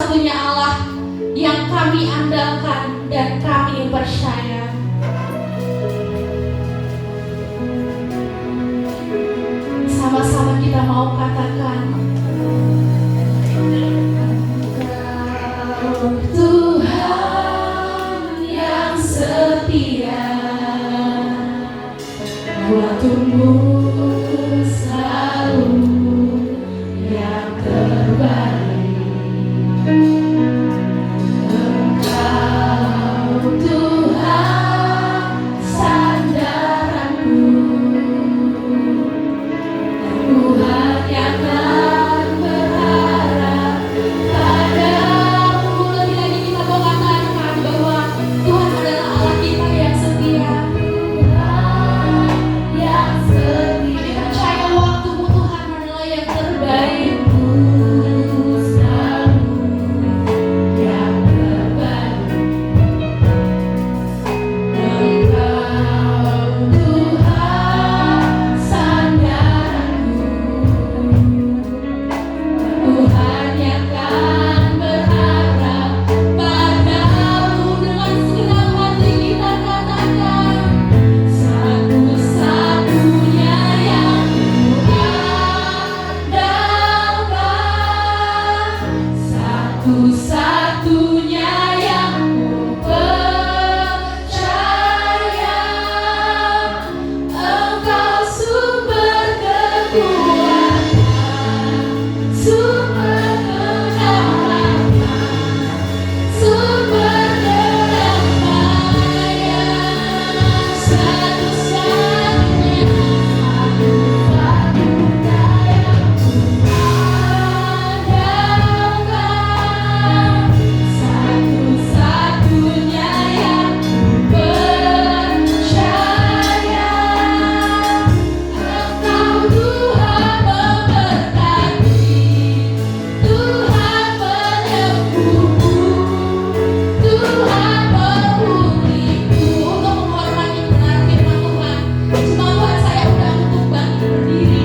satu-satunya Allah yang kami andalkan dan kami percaya. Sama-sama kita mau katakan, Engkau Tuhan yang setia, waktu-Mu selalu yang terbaik. Engkau Tuhan sandaranku, aku hanya akan berharap padamu. Lebih lagi kita mau katakan bahwa Tuhan adalah Allah kita yang setia. Yang setia, percaya waktumu Tuhan adalah yang terbaik. Satu-satunya yang ku percaya, Engkau sumber kekuatan, sumber kedaulatan, sumber kedamaian. Satu-satunya yang ku andalkan, satu-satunya yang ku percaya. Engkau Tuhan memberkati, Tuhan menyembuhku, Tuhan memulihku. Untuk menghormati benar firman Tuhan, semua Tuhan saya undang untuk bangkit berdiri.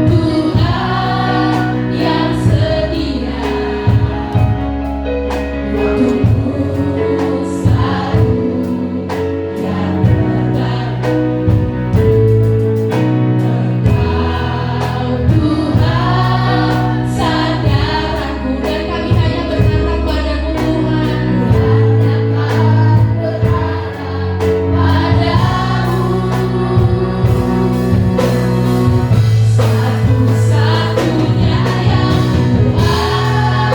Tuhan yang setia, waktu-Mu selalu yang terbaik. Engkau Tuhan sandaranku, dan kami hanya berharap padamu Tuhan. Hanya akan berharap padamu. Satu-satunya yang ku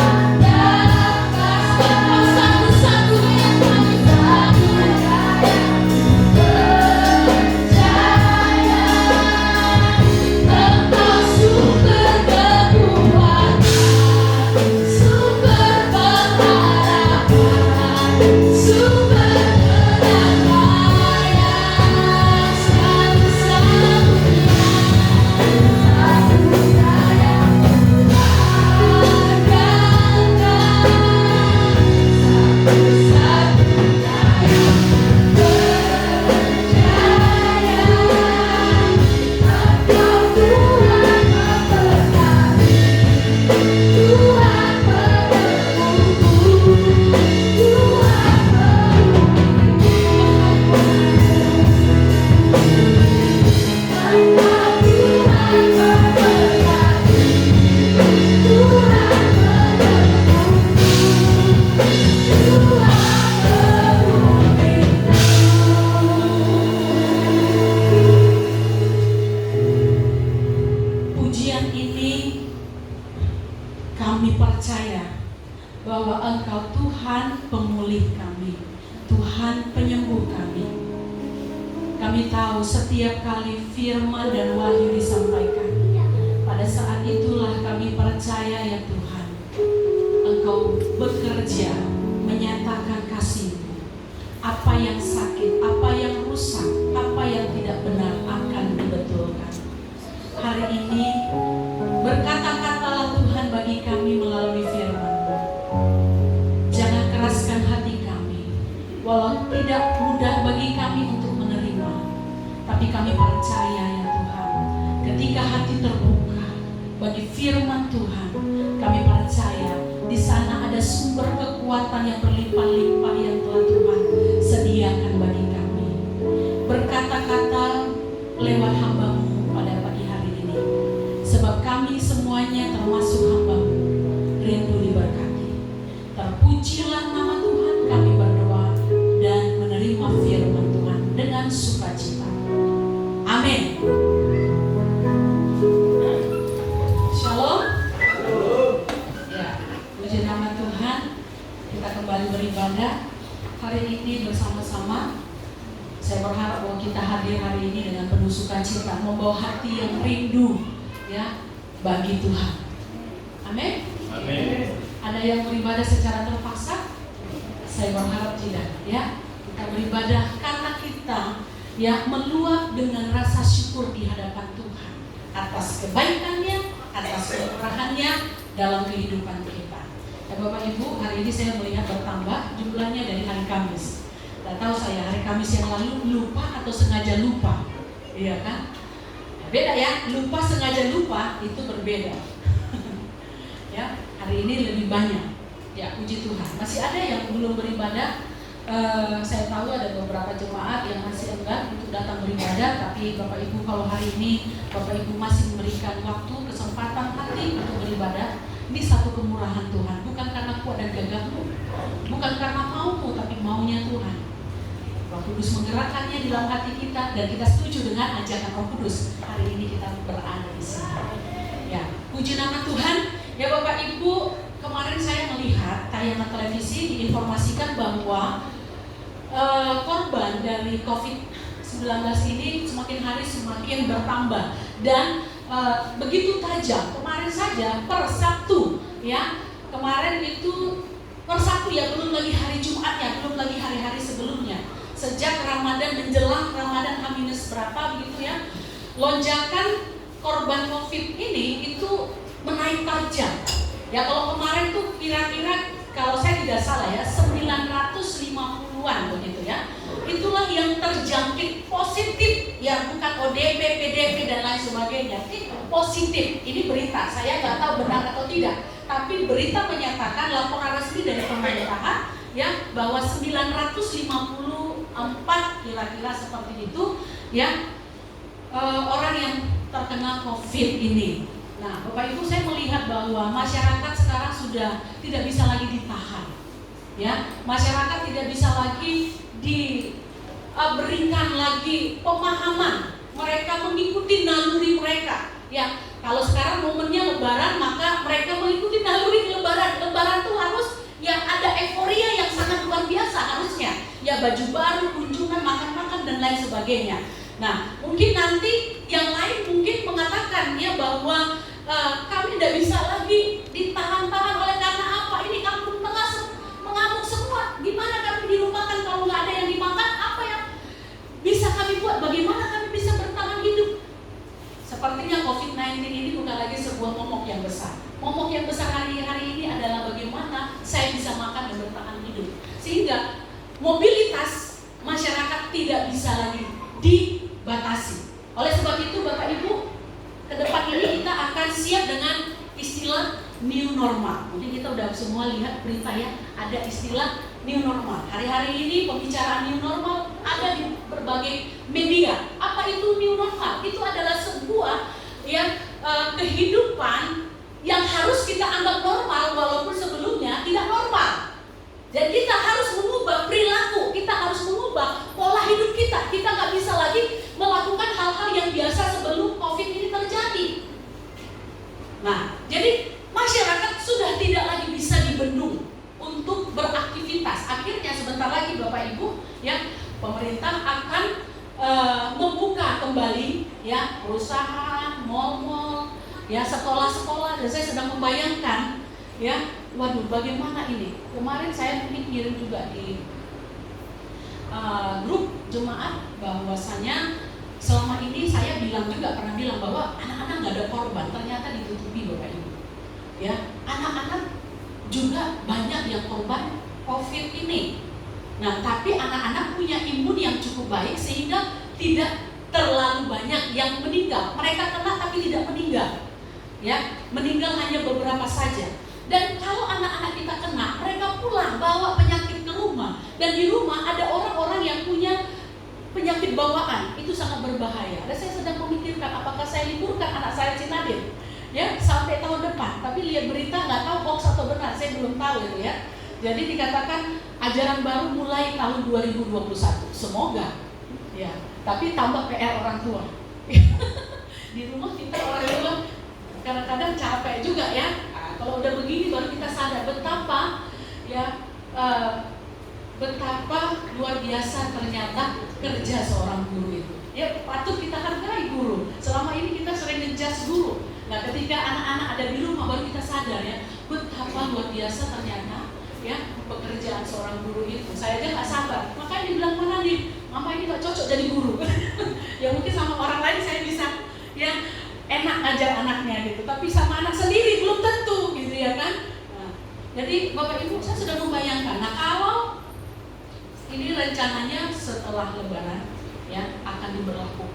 andalkan, satu-satunya yang kami percaya. Engkau sumber kekuatan, sumber pengharapan, sumber kedamaian. Pujian ini kami percaya bahwa Engkau Tuhan pemulih kami, Tuhan penyembuh kami. Kami tahu setiap kali firman dan wahyu disampaikan, pada saat itulah kami percaya ya Tuhan, Engkau bekerja menyatakan kasih-Mu. Apa yang sakit, apa yang rusak, apa yang tidak benar akan dibetulkan. Hari ini berkata-katalah Tuhan bagi kami melalui firman-Mu. Jangan keraskan hati kami, walau tidak mudah bagi kami untuk menerima, tapi kami percaya ya Tuhan, ketika hati terbuka bagi firman Tuhan, kekuatan yang berlimpah-limpah yang telah Tuhan sediakan bagi kami. Berkata-kata lewat hamba-Mu pada pagi hari ini, sebab kami semuanya termasuk hamba-Mu rindu diberkati. Terpujilah nama Tuhan, kami berdoa dan menerima firman Tuhan dengan sukacita. Amin. Shalom. Ya, puji nama Tuhan. Kita kembali beribadah hari ini bersama-sama. Saya berharap bahwa kita hadir hari ini dengan penuh sukacita, membawa hati yang rindu ya bagi Tuhan. Amin. Amin. Ada yang beribadah secara terpaksa? Saya berharap tidak ya. Kita beribadah karena kita ya meluap dengan rasa syukur di hadapan Tuhan atas kebaikannya, atas kemurahannya dalam kehidupan kita. Ya, Bapak Ibu, hari ini saya melihat bertambah jumlahnya dari hari Kamis. Tidak tahu saya hari Kamis yang lalu lupa atau sengaja lupa, iya kan? Beda ya, lupa sengaja lupa itu berbeda. Ya, hari ini lebih banyak. Ya, puji Tuhan. Masih ada yang belum beribadah. Saya tahu ada beberapa jemaat yang masih enggan untuk datang beribadah, tapi Bapak Ibu kalau hari ini Bapak Ibu masih memberikan waktu, kesempatan hati untuk beribadah, ini satu kemurahan Tuhan, bukan karena kuat dan gagahmu, bukan karena maumu, tapi maunya Tuhan. Roh Kudus menggerakkannya di dalam hati kita dan kita setuju dengan ajakan Roh Kudus. Hari ini kita berada di sini. Ya, puji nama Tuhan. Ya Bapak Ibu, kemarin saya melihat tayangan televisi diinformasikan bahwa korban dari COVID-19 ini semakin hari semakin bertambah dan begitu tajam. Kemarin saja per Sabtu ya, kemarin itu per Sabtu ya, belum lagi hari Jumatnya, belum lagi hari-hari sebelumnya. Sejak Ramadan menjelang Ramadan H- berapa begitu ya, lonjakan korban COVID ini itu menaik tajam. Ya kalau kemarin tuh kira-kira kalau saya tidak salah ya 950-an begitu ya. Itulah yang terjangkit positif ya, bukan ODP, PDP dan lain sebagainya. Ini positif. Ini berita. Saya nggak tahu benar atau tidak. Tapi berita menyatakan laporan resmi dari pemerintahan ya bahwa 954 kira-kira seperti itu ya orang yang terkena COVID ini. Nah, Bapak Ibu, saya melihat bahwa masyarakat sekarang sudah tidak bisa lagi ditahan. Ya, masyarakat tidak bisa lagi diberikan lagi pemahaman. Mereka mengikuti naluri mereka. Ya, kalau sekarang momennya Lebaran, maka mereka mengikuti naluri Lebaran. Lebaran itu harus ya ada euforia yang sangat luar biasa harusnya. Ya, baju baru, kunjungan, makan-makan dan lain sebagainya. Nah, mungkin nanti yang lain mungkin mengatakan ya bahwa kami tidak bisa lagi ditahan-tahan oleh karena apa? Ini kampung tengah mengamuk semua. Gimana kami dilupakan kalau nggak ada yang dimakan? Apa yang bisa kami buat? Bagaimana kami bisa bertahan hidup? Sepertinya COVID-19 ini bukan lagi sebuah momok yang besar. Momok yang besar hari-hari ini adalah bagaimana saya bisa makan dan bertahan hidup. Sehingga mobilitas masyarakat tidak bisa lagi dibatasi. Oleh sebab itu Bapak Ibu, ke depan ini kita akan siap dengan istilah new normal. Mungkin kita udah semua lihat berita ya, ada istilah new normal. Hari-hari ini pembicaraan new normal ada di berbagai media. Apa itu new normal? Itu adalah sebuah ya kehidupan yang harus kita anggap normal walaupun sebelumnya tidak normal. Dan kita harus mengubah perilaku, kita harus mengubah pola hidup kita. Kita nggak bisa lagi melakukan hal-hal yang biasa sebelum COVID ini terjadi. Nah, jadi masyarakat sudah tidak lagi bisa dibendung untuk beraktivitas. Akhirnya sebentar lagi Bapak Ibu, ya pemerintah akan membuka kembali ya perusahaan, mal-mal, ya sekolah-sekolah. Dan saya sedang membayangkan ya, waduh bagaimana ini. Kemarin saya kirim juga di grup jemaat bahwasanya selama ini saya pernah bilang bahwa anak-anak nggak ada korban, ternyata ditutupi Bapak Ibu. Ya, anak-anak juga banyak yang korban COVID ini. Nah, tapi anak-anak punya imun yang cukup baik sehingga tidak terlalu banyak yang meninggal. Mereka kena tapi tidak meninggal. Ya, meninggal hanya beberapa saja. Dan kalau anak-anak kita kena, mereka pulang Dan di rumah ada orang-orang yang punya penyakit bawaan, itu sangat berbahaya. Dan saya sedang memikirkan apakah saya liburkan anak saya si Nadir ya sampai tahun depan. Tapi lihat berita nggak tahu hoax atau benar, saya belum tahu itu ya. Jadi dikatakan ajaran baru mulai tahun 2021. Semoga ya. Tapi tambah PR orang tua. Di rumah kita orang tua kadang-kadang capek juga ya. Nah, kalau udah begini baru kita sadar betapa ya betapa luar biasa ternyata kerja seorang guru itu. Ya patut kita hargai guru. Selama ini kita sering ngejudge guru. Nah ketika anak-anak ada di rumah baru kita sadar ya betapa luar biasa ternyata ya pekerjaan seorang guru itu. Saya aja nggak sabar. Makanya dibilang mana nih, mama ini nggak cocok jadi guru. Ya mungkin sama orang lain saya bisa ya enak ngajar anaknya gitu. Tapi sama anak sendiri belum tentu gitu ya kan. Nah, jadi Bapak Ibu saya sudah membayangkan. Nah kalau ini rencananya setelah Lebaran ya akan diberlakukan.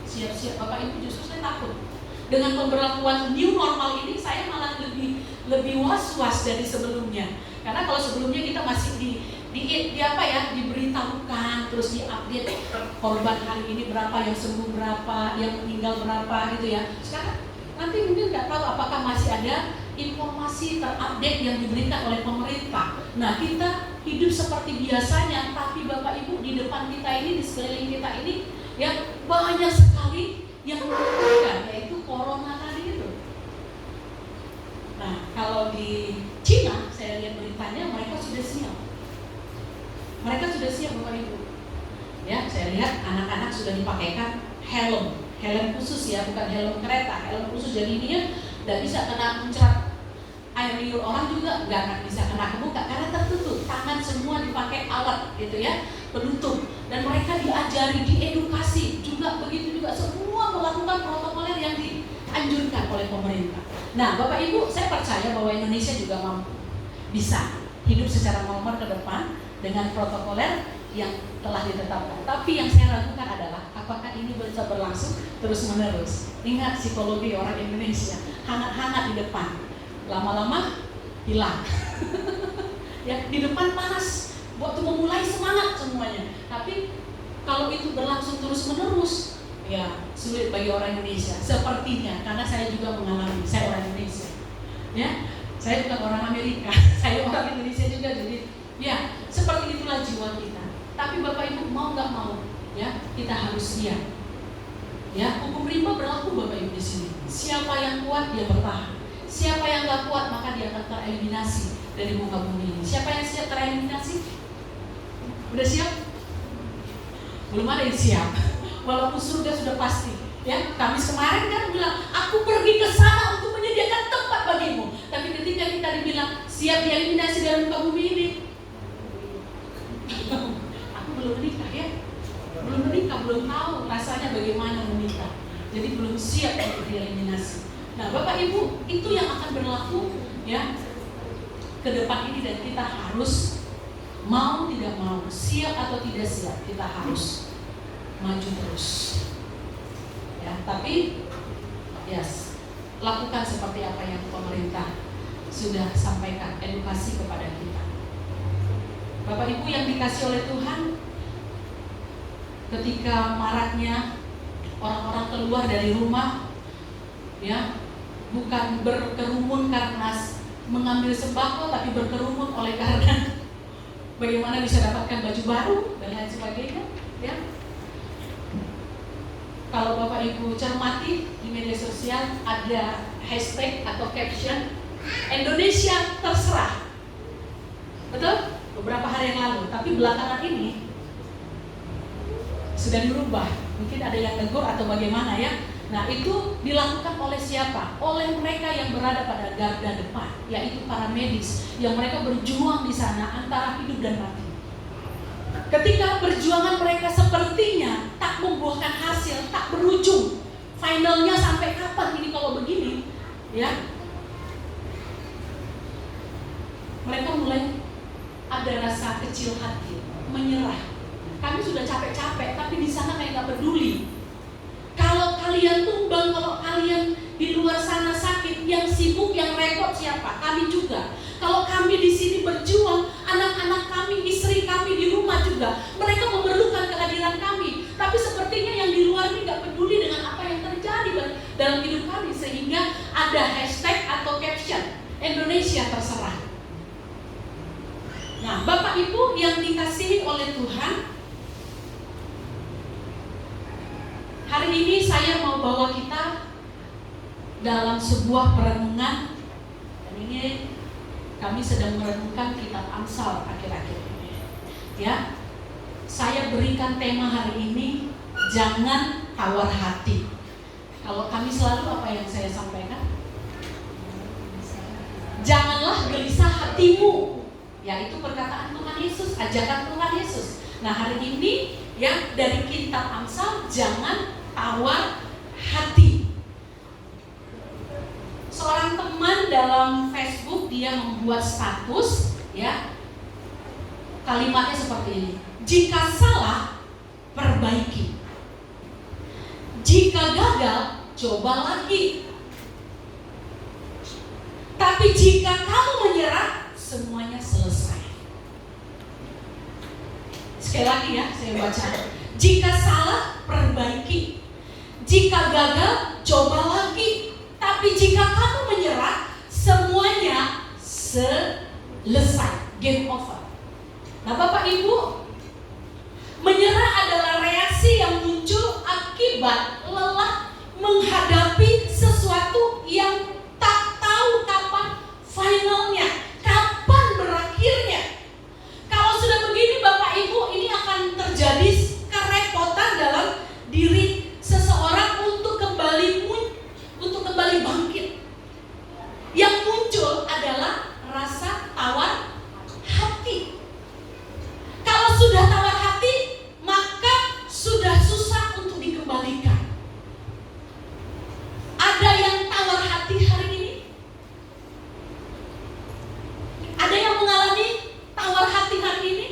Siap-siap Bapak Ibu, justru saya takut dengan pemberlakuan new normal ini. Saya malah lebih was-was dari sebelumnya. Karena kalau sebelumnya kita masih di apa ya diberitahukan terus diupdate korban hari ini berapa, yang sembuh berapa, yang meninggal berapa gitu ya. Sekarang nanti mungkin nggak tahu apakah masih ada informasi terupdate yang diberikan oleh pemerintah. Nah kita hidup seperti biasanya, tapi Bapak Ibu di depan kita ini, di sekeliling kita ini ya banyak sekali yang menentukan, yaitu corona tadi itu. Nah kalau di Cina saya lihat beritanya mereka sudah siap. Mereka sudah siap Bapak Ibu. Ya saya lihat anak-anak sudah dipakaikan helm khusus ya, bukan helm kereta, helm khusus. Jadi dia tidak bisa kena muncrat air liur orang juga nggak akan bisa kena ke muka karena tertutup, tangan semua dipakai alat gitu ya penutup. Dan mereka diajari, diedukasi juga begitu juga, semua melakukan protokoler yang dianjurkan oleh pemerintah. Nah Bapak Ibu, saya percaya bahwa Indonesia juga mampu bisa hidup secara normal ke depan dengan protokoler yang telah ditetapkan. Tapi yang saya ragukan adalah apakah ini bisa berlangsung terus menerus. Ingat psikologi orang Indonesia, hangat-hangat di depan, lama-lama hilang. Ya di depan panas, waktu memulai semangat semuanya. Tapi kalau itu berlangsung terus menerus, ya sulit bagi orang Indonesia. Sepertinya, karena saya juga mengalami, saya orang Indonesia. Ya, saya bukan orang Amerika, saya orang Indonesia juga. Jadi, ya seperti itulah jiwa kita. Tapi Bapak Ibu mau nggak mau, ya kita harus siap. Ya hukum rimba berlaku Bapak Ibu di sini. Siapa yang kuat dia bertahan. Siapa yang nggak kuat maka dia akan tereliminasi dari muka bumi ini. Siapa yang siap tereliminasi? Udah siap? Belum ada yang siap. Walaupun surga sudah pasti. Ya, Kamis kemarin kan bilang, aku pergi ke sana untuk menyediakan tempat bagimu. Tapi ketika kita dibilang siap dieliminasi dari muka bumi ini, aku belum menikah ya, belum menikah, belum tahu rasanya bagaimana menikah. Jadi belum siap untuk dieliminasi. Nah, Bapak Ibu, itu yang akan berlaku ya ke depan ini, dan kita harus mau tidak mau, siap atau tidak siap, kita harus maju terus. Ya, tapi yes, lakukan seperti apa yang pemerintah sudah sampaikan, edukasi kepada kita. Bapak Ibu yang dikasih oleh Tuhan, ketika maraknya orang-orang keluar dari rumah, ya, bukan berkerumun karena mengambil sembako, tapi berkerumun oleh karena bagaimana bisa dapatkan baju baru dan lain sebagainya, ya. Kalau Bapak Ibu cermati di media sosial ada hashtag atau caption Indonesia terserah, betul? Beberapa hari yang lalu, tapi belakangan ini sudah dirubah. Mungkin ada yang negur atau bagaimana ya. Nah itu dilakukan oleh siapa? Oleh mereka yang berada pada garda depan, yaitu para medis yang mereka berjuang di sana antara hidup dan mati. Ketika perjuangan mereka sepertinya tak membuahkan hasil, tak berujung, finalnya sampai kapan ini kalau begini, ya? Mereka mulai ada rasa kecil hati, menyerah. Kami sudah capek-capek, tapi di sana kayak nggak peduli. Kalau kalian tumbang, kalau kalian di luar sana sakit, yang sibuk, yang repot siapa? Kami juga. Kalau kami di sini berjuang, anak-anak kami, istri kami di rumah saya terserah. Nah, Bapak Ibu yang dikasihi oleh Tuhan, hari ini saya mau bawa kita dalam sebuah perenungan. Dan ini kami sedang merenungkan kitab Amsal akhir-akhir ini. Ya, saya berikan tema hari ini, jangan tawar hati. Kalau kami selalu apa yang saya sampaikan? Janganlah gelisah hatimu. Ya, itu perkataan Tuhan Yesus, ajakan Tuhan Yesus. Nah, hari ini ya dari kitab Amsal, jangan tawar hati. Seorang teman dalam Facebook dia membuat status, ya, kalimatnya seperti ini: jika salah, perbaiki. Jika gagal, coba lagi. Tapi jika kamu menyerah, semuanya selesai. Sekali lagi ya, saya baca. Jika salah, perbaiki. Jika gagal, coba lagi. Tapi jika kamu menyerah, semuanya selesai. Game over. Nah, Bapak Ibu, menyerah adalah reaksi yang muncul akibat lelah menghadapi sesuatu yang tak tahu kapan finalnya, kapan berakhirnya. Kalau sudah begini Bapak Ibu, ini akan terjadi kerepotan dalam diri seseorang untuk kembali bangkit. Yang muncul adalah rasa tawar hati. Kalau sudah tawar hati, maka sudah susah untuk dikembalikan. Ada yang tawar hati hari ini? Ada yang mengalami tawar hati hari ini?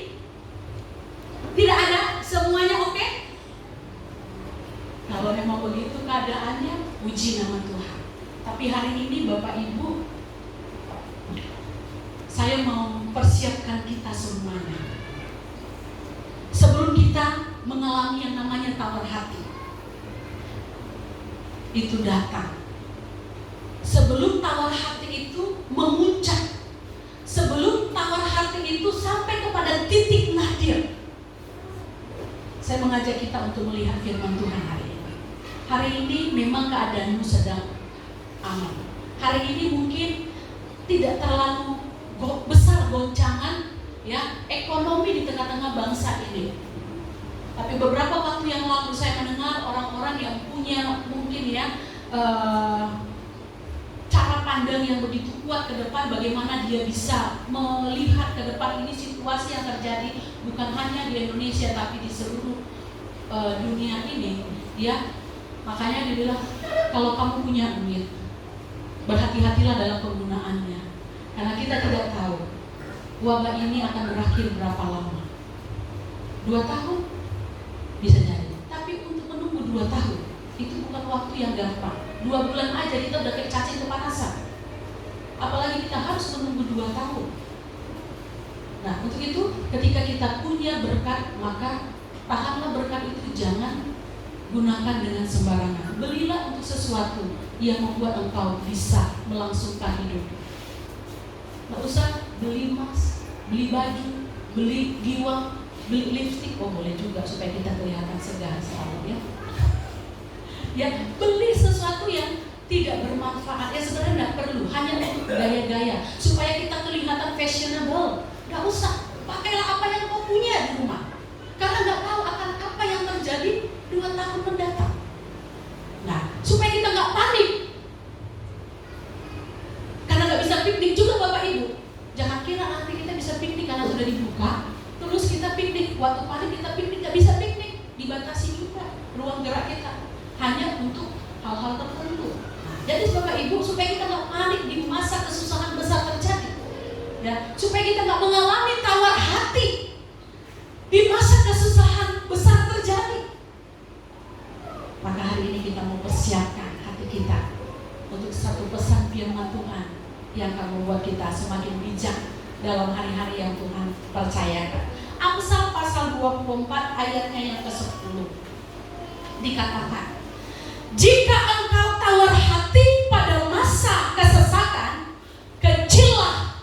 Tidak ada? Semuanya oke? Kalau memang begitu keadaannya, puji nama Tuhan. Tapi hari ini Bapak Ibu, saya mau mempersiapkan kita semuanya. Sebelum kita mengalami yang namanya tawar hati itu datang, sebelum tawar hati itu memuncak, sebelum tawar hati itu sampai kepada titik nadir, saya mengajak kita untuk melihat firman Tuhan hari ini. Hari ini memang keadaanmu sedang aman. Hari ini mungkin tidak terlalu besar goncangan ya ekonomi di tengah-tengah bangsa ini. Tapi beberapa waktu yang lalu saya mendengar orang-orang yang punya mungkin ya cara pandang yang begitu kuat ke depan, bagaimana dia bisa melihat ke depan ini situasi yang terjadi bukan hanya di Indonesia tapi di seluruh dunia ini ya. Makanya dia bilang, kalau kamu punya duit, berhati-hatilah dalam penggunaannya, karena kita tidak tahu wabah ini akan berakhir berapa lama. 2 tahun bisa jadi, tapi untuk menunggu 2 tahun itu bukan waktu yang gampang. 2 bulan aja kita udah kayak cacing kepanasan, apalagi kita harus menunggu 2 tahun. Nah, untuk itu ketika kita punya berkat, maka tahanlah berkat itu, jangan gunakan dengan sembarangan. Belilah untuk sesuatu yang membuat engkau bisa melangsungkan hidup. Nggak usah beli emas, beli baju, beli giwang, beli lipstik. Oh, boleh juga supaya kita kelihatan segar selalu ya. Ya, beli sesuatu yang tidak bermanfaat. Ya sebenarnya nggak perlu, hanya untuk gaya-gaya supaya kita kelihatan fashionable. Nggak usah, pakailah apa yang kau punya di rumah. Karena nggak tahu akan apa yang terjadi 2 tahun mendatang. Nah, supaya kita nggak panik, karena nggak bisa piknik juga Bapak Ibu. Jangan kira nanti kita bisa piknik karena sudah dibuka, terus kita piknik. Waktu panik kita piknik, nggak bisa piknik, dibatasi juga ruang gerak kita, hanya untuk hal-hal tertentu. Nah, jadi Bapak Ibu, supaya kita nggak panik di masa kesusahan besar terjadi, ya, supaya kita nggak mengalami tawar hati di masa kesusahan besar terjadi. Maka hari ini kita mau persiapkan hati kita untuk satu pesan firman Tuhan yang akan membuat kita semakin bijak dalam hari-hari yang Tuhan percayakan. Amsal pasal 24 ayatnya yang ke-10 dikatakan, jika engkau tawar hati pada masa kesesakan, kecillah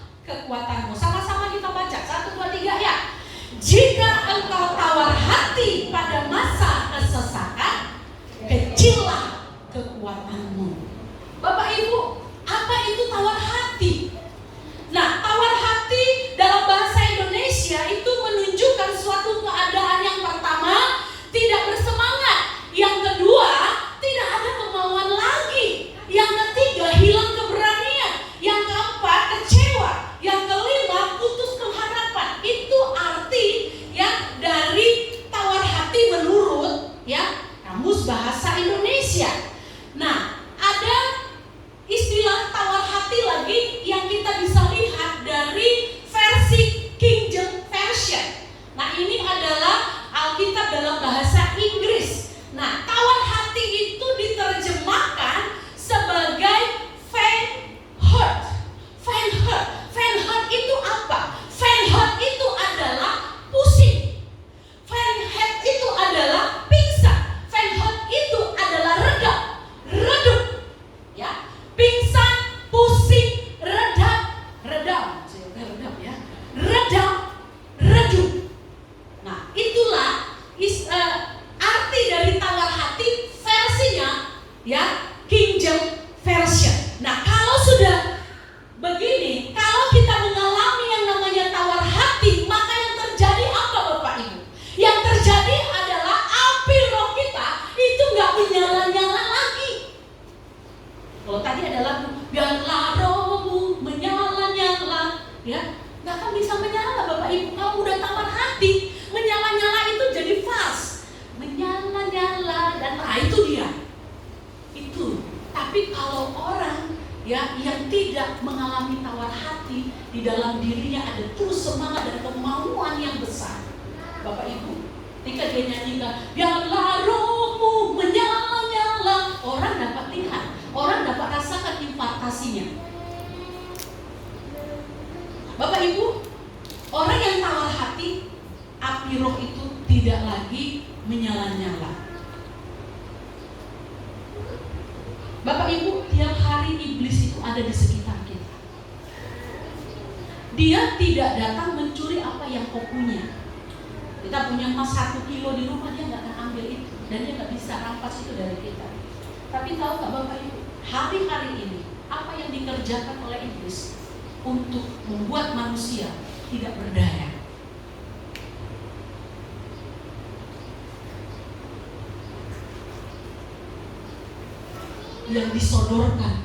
tidak mengalami tawar hati, di dalam dirinya ada terus semangat dan kemauan yang besar. Bapak Ibu, ketika dia nyanyikan, biarlah rohmu menyala-nyala, orang dapat lihat, orang dapat rasakan impartasinya. Bapak Ibu, orang yang tawar hati, api roh itu tidak lagi menyala-nyala. Bapak Ibu, tiap hari iblis itu ada di sekitar kita. Dia tidak datang mencuri apa yang kau punya. Kita punya emas 1 kilo di rumah, dia nggak akan ambil itu, dan dia nggak bisa rampas itu dari kita. Tapi tahu nggak Bapak Ibu, hari-hari ini apa yang dikerjakan oleh iblis untuk membuat manusia tidak berdaya? Yang disodorkan,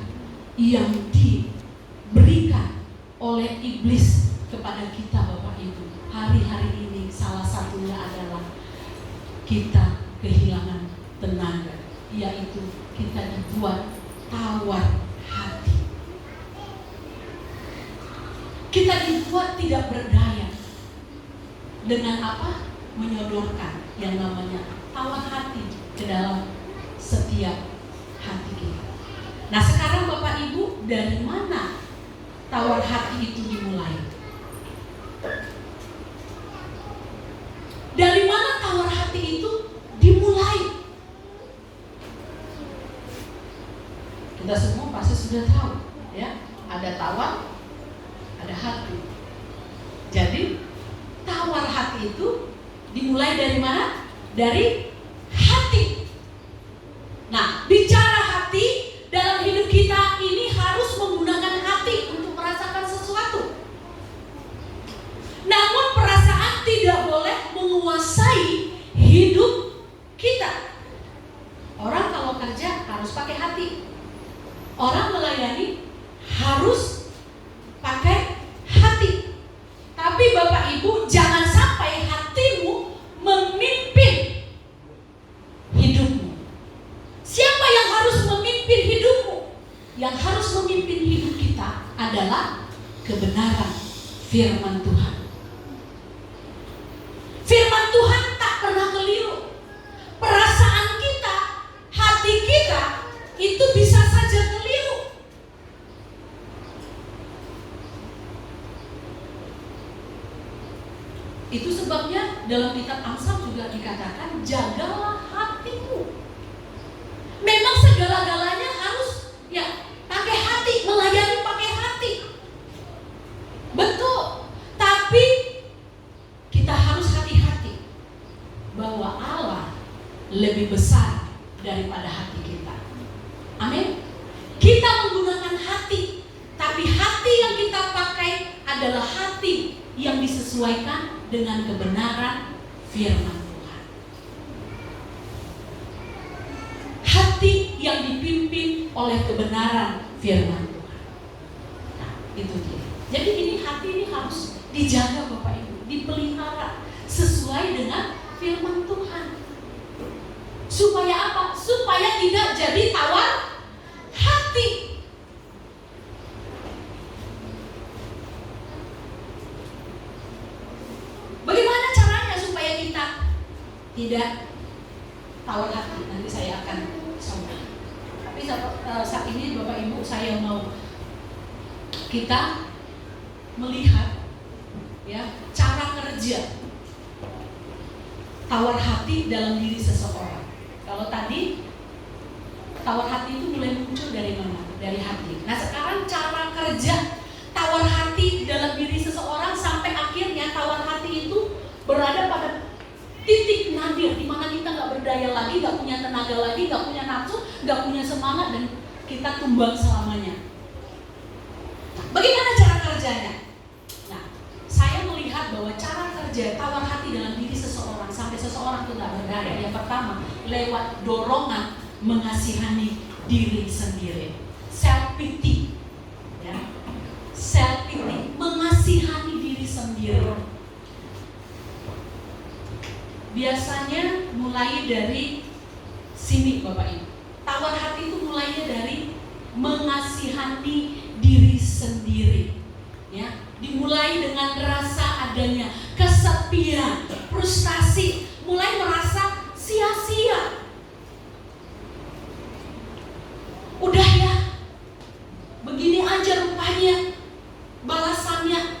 yang diberikan oleh iblis kepada kita Bapak Ibu hari-hari ini, salah satunya adalah kita kehilangan tenaga, yaitu kita dibuat tawar hati. Kita dibuat tidak berdaya. Dengan apa? Menyodorkan yang namanya tawar hati ke dalam setiap hati kita. Nah sekarang Bapak Ibu, dari mana tawar hati itu dimulai? Dari mana tawar hati itu dimulai? Kita semua pasti sudah tahu, ya. Ada tawar, ada hati. Jadi tawar hati itu dimulai dari mana? Dari hati. Nah, bicara hati dalam hidup kita ini harus menggunakan hati untuk merasakan sesuatu. Namun perasaan tidak boleh menguasai hidup kita. Orang kalau kerja harus pakai hati. Orang melayani harus pakai hati. Tapi Bapak Ibu, jangan sampai hatimu memimpin hidupmu. Siapa yang harus memimpin hidupmu? Yang harus memimpin hidup kita adalah kebenaran firman Tuhan. Firman Tuhan tak pernah keliru. Perasaan kita, hati kita itu bisa saja keliru. Itu sebabnya dalam kitab Amsal juga dikatakan, jagalah hatimu. Memang segala-galanya harus pakai hati, melayani pakai hati. Betul. Tapi kita harus hati-hati bahwa Allah lebih besar daripada hati kita. Amin. Kita menggunakan hati, tapi hati yang kita pakai adalah hati yang disesuaikan dengan kebenaran firman Tuhan. Hati yang dipimpin oleh kebenaran firman Tuhan. Nah, itu dia. Jadi ini hati ini harus dijaga Bapak Ibu, dipelihara sesuai dengan firman Tuhan. Supaya apa? Supaya tidak jadi tawar hati. Bagaimana caranya supaya kita tidak tawar hati? Nanti saya akan sampaikan. Tapi saat ini Bapak Ibu, saya mau kita melihat cara kerja tawar hati dalam diri seseorang. Kalau tadi tawar hati itu mulai muncul dari mana? Dari hati. Nah sekarang cara kerja tawar hati dalam diri seseorang sampai akhirnya tawar hati itu berada pada titik nadir di mana kita nggak berdaya lagi, nggak punya tenaga lagi, nggak punya nafsu, nggak punya semangat, dan kita tumbang selamanya. Bagaimana cara kerjanya? Nah, saya melihat bahwa cara kerja tawar hati dalam diri seseorang sampai seseorang itu nggak berdaya. Yang pertama, lewat dorongan mengasihani diri sendiri, self pity, self pity, mengasihani diri sendiri. Biasanya mulai dari sini Bapak Ibu. Tawar hati itu mulainya dari mengasihani diri sendiri. Ya, dimulai dengan rasa adanya kesepian, frustasi, mulai merasa sia-sia. Udah ya, begini aja rupanya balasannya.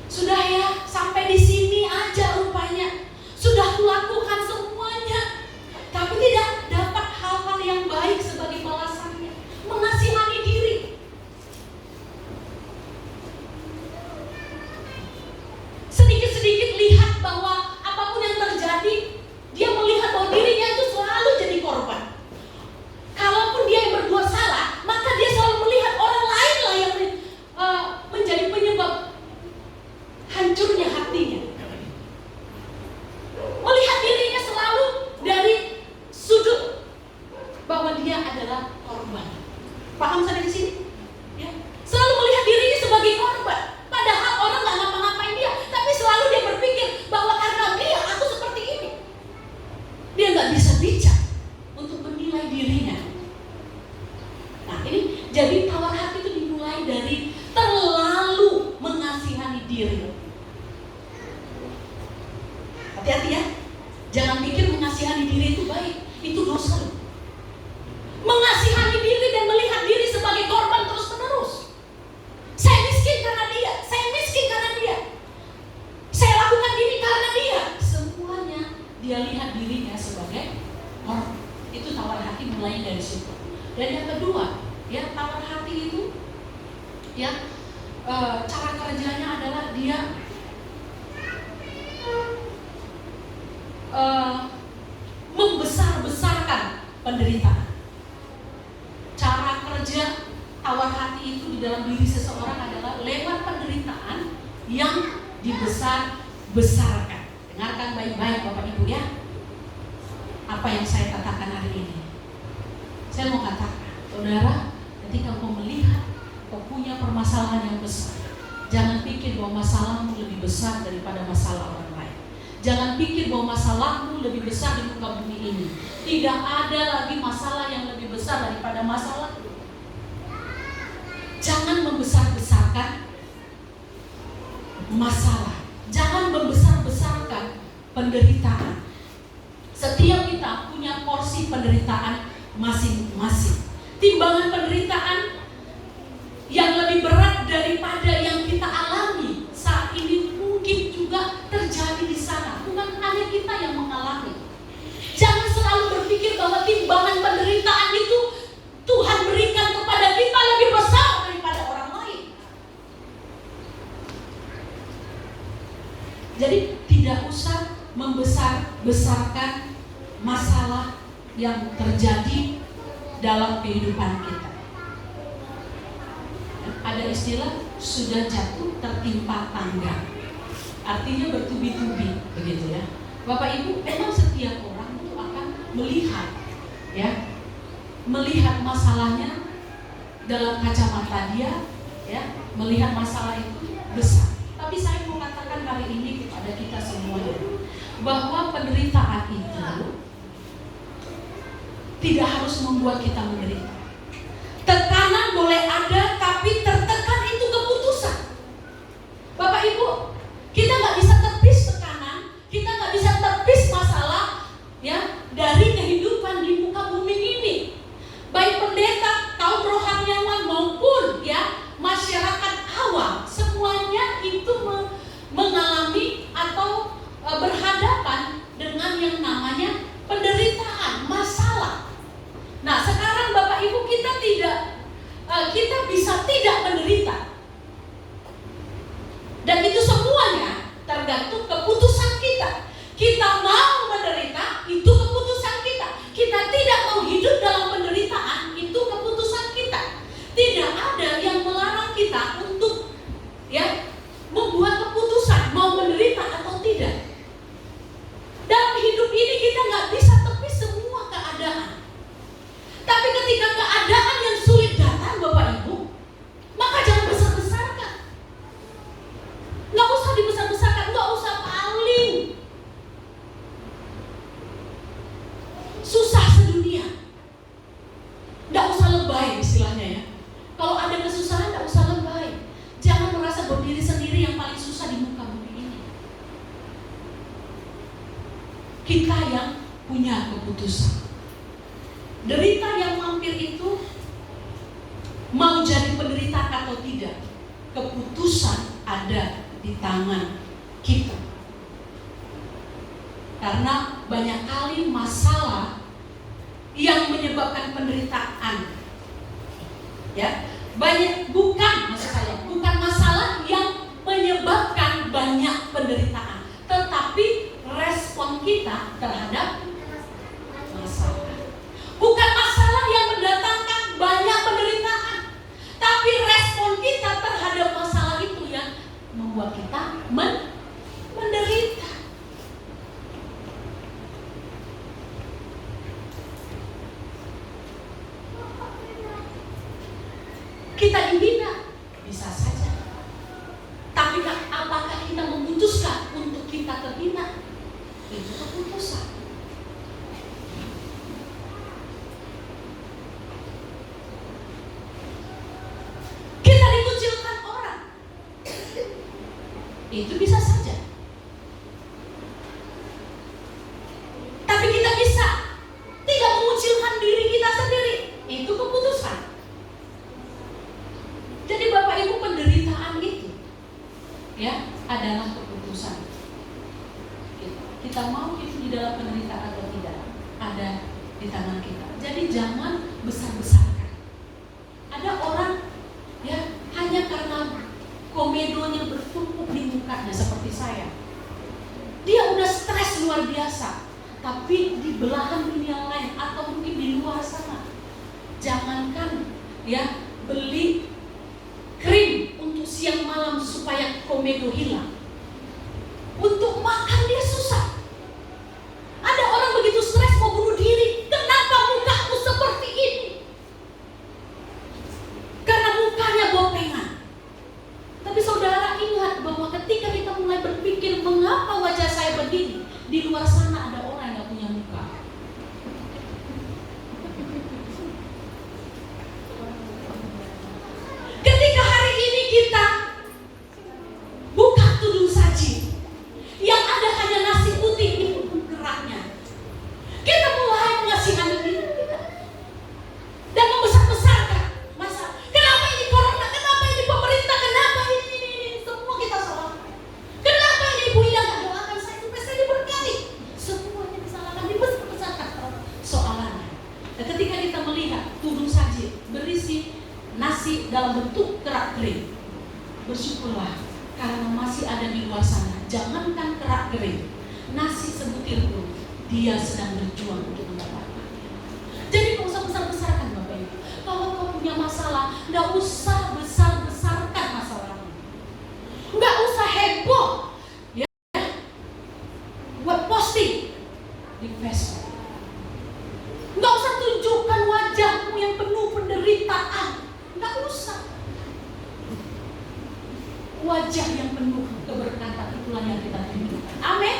Sudah ya, sampai di sini aja rupanya. Sudah kulakukan semuanya, tapi tidak dapat hal-hal yang baik sebagai balasannya. Mengasihani diri. Sedikit-sedikit lihat bahwa apapun yang terjadi, dia melihat bahwa dirinya itu selalu jadi korban. Kalaupun dia yang berbuat salah, maka dia selalu melihat orang lain lah yang menjadi penyebab hancurnya hatinya. Melihat dirinya selalu dari sudut bahwa dia adalah korban. Paham sampai di sini? Ya. Selalu melihat dirinya sebagai korban. Padahal orang nggak ngapa-ngapain dia, tapi selalu dia berpikir bahwa karena dia aku seperti ini. Dia nggak bisa bijak untuk menilai dirinya. Nah ini jadi tawar hati itu dimulai dari terlalu mengasihani diri. Hati-hati ya, jangan pikir mengasihani diri itu baik, itu dosa loh. Mengasihani diri dan melihat diri sebagai korban terus-menerus. Saya miskin karena dia, saya miskin karena dia, saya lakukan ini karena dia. Semuanya dia lihat dirinya sebagai korban. Itu tawar hati mulai dari situ. Dan yang kedua, ya tawar hati itu, ya cara kerjanya adalah dia membesar-besarkan penderitaan. Cara kerja tawar hati itu di dalam diri seseorang adalah lewat penderitaan yang dibesar-besarkan. Dengarkan baik-baik Bapak Ibu ya, apa yang saya katakan hari ini. Saya mau katakan, saudara, ketika kau melihat kau punya permasalahan yang besar, jangan pikir bahwa masalahmu lebih besar daripada masalah orang lain. Jangan pikir bahwa masalahmu lebih besar di muka bumi ini. Tidak ada lagi masalah yang lebih besar daripada masalah. Jangan membesar-besarkan masalah. Jangan membesar-besarkan penderitaan. Setiap kita punya porsi penderitaan masing-masing. Timbangan penderitaan yang lebih berat daripada yang kita alami saat ini mungkin juga terjadi di sana. Bukan hanya kita yang mengalami. Jangan selalu berpikir bahwa timbangan penderitaan itu Tuhan berikan kepada kita lebih besar daripada orang lain. Jadi tidak usah membesar-besarkan masalah yang terjadi dalam kehidupan kita. Ada istilah sudah jatuh tertimpa tangga. Artinya bertubi-tubi, begitu ya. Bapak Ibu, memang setiap orang itu akan melihat, ya, melihat masalahnya dalam kacamata dia, ya, melihat masalah itu besar. Tapi saya mau katakan hari ini kepada kita semuanya bahwa penderitaan itu tidak harus membuat kita menderita. Tekanan boleh ada, tapi tertekan itu keputusan. Bapak Ibu, kita nggak bisa tepis tekanan, kita nggak bisa tepis masalah, ya, dari kehidupan di muka bumi ini. Baik pendeta, kaum rohaniawan maupun ya masyarakat awam, semuanya itu mengalami atau berhadapan dengan yang namanya penderitaan, masalah. Nah sekarang Bapak Ibu kita bisa yang punya keputusan. Derita yang mampir itu mau jadi penderitaan atau tidak, keputusan ada di tangan kita. Karena banyak kali masalah yang menyebabkan penderitaan, ya, bukan masalah yang menyebabkan banyak penderitaan, tetapi respon kita terhadap masalah. Bukan masalah yang mendatangkan banyak penderitaan, tapi respon kita terhadap masalah itu yang membuat kita menderita. Kita dihina, bisa saja. Tapi apakah kita memutuskan untuk kita terhina? Itu keputusan. Kita dikucilkan orang, itu bisa saja. Tapi kita bisa tidak mengucilkan diri kita sendiri, itu keputusan. Jadi Bapak Ibu, penderitaan itu ya adalah keputusan. Kita mau itu di dalam penderitaan atau tidak, ada di tangan kita. Jadi jangan besar-besarkan. Ada orang ya hanya karena komedonya bertumpuk di mukanya seperti saya, dia udah stres luar biasa, tapi di belahan dunia lain atau mungkin di luar sana, jangankan ya beli krim untuk siang malam supaya komedo hilang, untuk makan dia susah. Ada orang begitu stres mau bunuh diri. Kenapa mukaku seperti ini? Karena mukanya bopengan. Tapi saudara ingat bahwa ketika kita mulai berpikir mengapa wajah saya begini, di luar sana ada orang yang punya muka. Ketika hari ini kita buka tudung saji, yang ada hanya nasi putih di ujung geraknya, kita mulai mengasihani diri kita dan membesar-besarkan masa. Kenapa ini corona? Kenapa ini pemerintah? Kenapa ini? Semua kita salahkan. Kenapa ini ibu yang gak doakan saya supaya saya diberkati? Semuanya disalahkan, dibesar-besarkan soalannya. Dan ketika kita melihat tudung saji berisi nasi dalam bentuk kerak kering, bersyukurlah karena masih ada di luar sana. Jangankan kerak kering, nasi sebutir pun dia sedang berjuang untuk mendapatkannya. Jadi gak usah besar-besarkan Bapak Ibu. Kalau kau punya masalah, gak usah besar-besarkan masalahmu. Gak usah heboh ya, buat posting di Facebook. Gak usah tunjukkan wajahmu yang penuh penderitaan. Gak usah. Wajah yang penuh keberkatan itulah yang kita tunjukkan. Amin.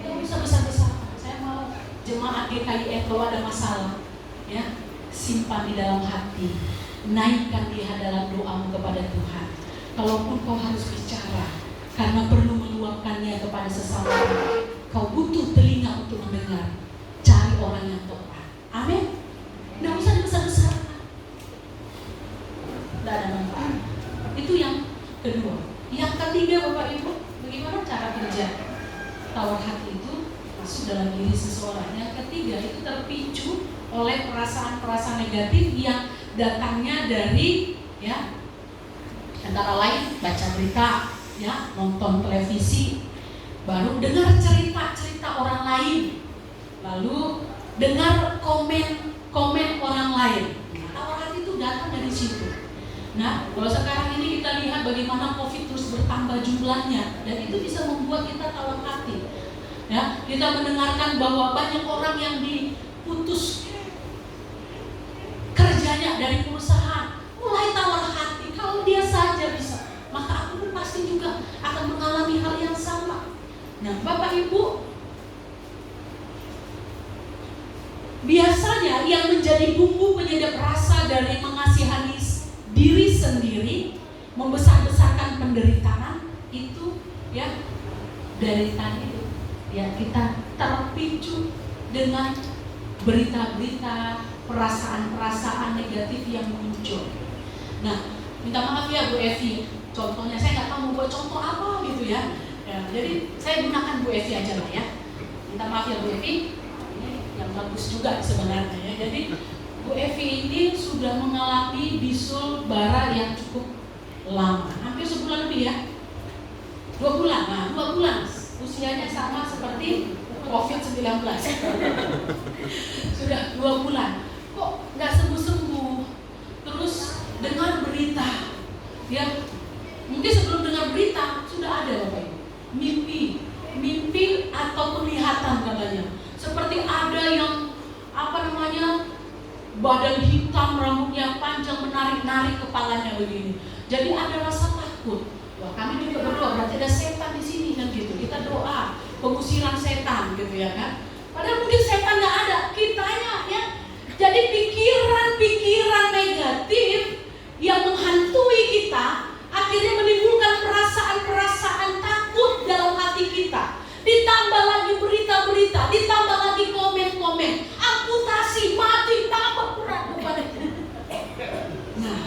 Gak usah besar-besarkan. Saya mau jemaat GKIF kalau ada masalah, ya simpan di dalam hati, naikkan di dalam doamu kepada Tuhan. Kalaupun kau harus bicara karena perlu meluapkannya kepada sesama, kau butuh telinga untuk mendengar, cari orang yang tepat. Amin. Gak usah dibesar-besarkan. Tidak ada manfaat. Itu yang kedua. Yang ketiga Bapak Ibu, bagaimana cara kerja tawar hati itu masuk dalam diri seseorang. Yang ketiga itu terpicu oleh perasaan-perasaan negatif yang datangnya dari ya antara lain baca berita, ya nonton televisi, baru dengar cerita-cerita orang lain, lalu dengar komen orang lain. Tawar hati itu datang dari situ. Nah, kalau sekarang ini kita lihat bagaimana COVID terus bertambah jumlahnya, dan itu bisa membuat kita tawar hati. Ya, kita mendengarkan bahwa banyak orang yang diputus kerjanya dari perusahaan, mulai tawar hati. Kalau dia saja bisa, maka aku pun pasti juga akan mengalami hal yang sama. Nah, Bapak Ibu, biasanya yang menjadi bumbu penyedap rasa dari mengasihani diri sendiri, membesar-besarkan penderitaan itu ya dari tadi itu ya kita terpicu dengan berita-berita, perasaan-perasaan negatif yang muncul. Nah, minta maaf ya Bu Evi, contohnya saya nggak tahu mau buat contoh apa gitu ya. Jadi saya gunakan Bu Evi aja lah ya. Minta maaf ya Bu Evi, ini yang bagus juga sebenarnya ya. Jadi Bu Evi ini sudah mengalami bisul bara yang cukup lama, hampir sebulan lebih ya. 2 bulan, nah 2 bulan usianya sama seperti COVID-19. Sudah 2 bulan, kok nggak sembuh-sembuh. Terus dengar berita, ya mungkin sebelum dengar berita sudah ada Bapak Ibu, mimpi atau penglihatan katanya, seperti ada yang badan hitam, rambutnya panjang, menarik-narik kepalanya begini. Jadi ada rasa takut. Wah, kami juga berdoa, berarti ada setan di sini kan gitu. Kita doa pengusiran setan gitu ya kan. Padahal mungkin setan nggak ada, kitanya ya. Jadi pikiran-pikiran negatif yang menghantui kita akhirnya menimbulkan perasaan-perasaan takut dalam hati kita. Ditambah lagi berita-berita, ditambah lagi komen-komen, amputasi, mati, tambah berat beban. Nah,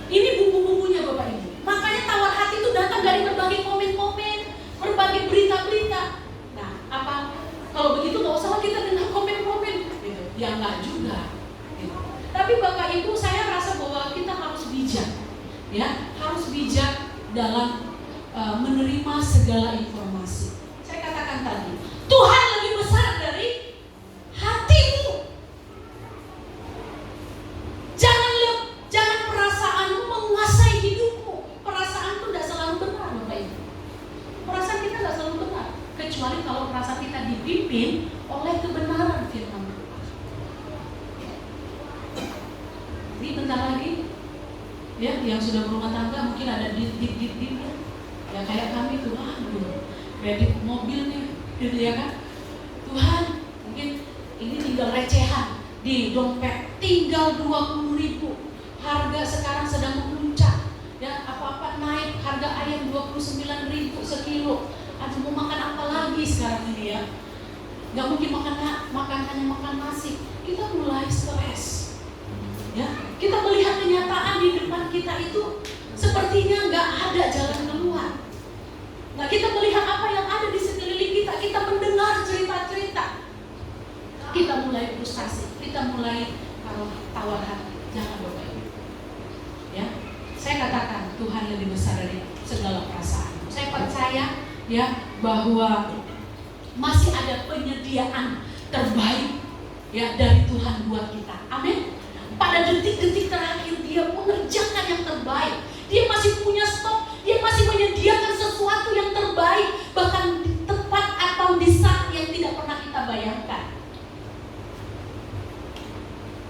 ini bumbu-bumbunya Bapak Ibu. Makanya tawar hati itu datang dari berbagai komen-komen, berbagai berita-berita. Nah, apa kalau begitu nggak usah kita dengar komen-komen, gitu. Ya nggak juga. Gitu. Tapi Bapak Ibu, saya rasa bahwa kita harus bijak, ya, harus bijak dalam menerima segala informasi. Saya katakan tadi, Tuhan lebih besar dari hatimu. Jangan perasaanmu menguasai hidupmu. Perasaan itu tidak selalu benar, Bapak Ibu. Perasaan kita tidak selalu benar, kecuali kalau perasaan kita dipimpin oleh kebenaran firman Tuhan. Ini bentar lagi, ya, yang sudah berumah tangga mungkin ada dip ya kayak kami tuh, kredit mobil nih, gitu ya kan. Tuhan, mungkin ini tinggal recehan di dompet, tinggal 20.000. Harga sekarang sedang memuncak, ya, apa-apa naik, harga ayam 29.000 sekilo. Aduh, mau makan apa lagi sekarang ini ya? Gak mungkin hanya makan nasi. Kita mulai stres, ya. Kita melihat kenyataan di depan kita itu sepertinya nggak ada jalan keluar. Nah, kita melihat apa yang ada di sekeliling kita, kita mendengar cerita-cerita, kita mulai frustasi, kita mulai tawar hati. Jangan Bapak Ibu. Ya, saya katakan Tuhan lebih besar dari segala perasaan. Saya percaya ya bahwa masih ada penyediaan terbaik ya dari Tuhan buat kita. Amin. Pada detik-detik terakhir Dia mengerjakan yang terbaik. Dia masih punya stok, Dia masih menyediakan sesuatu yang terbaik, bahkan di tempat atau di saat yang tidak pernah kita bayangkan.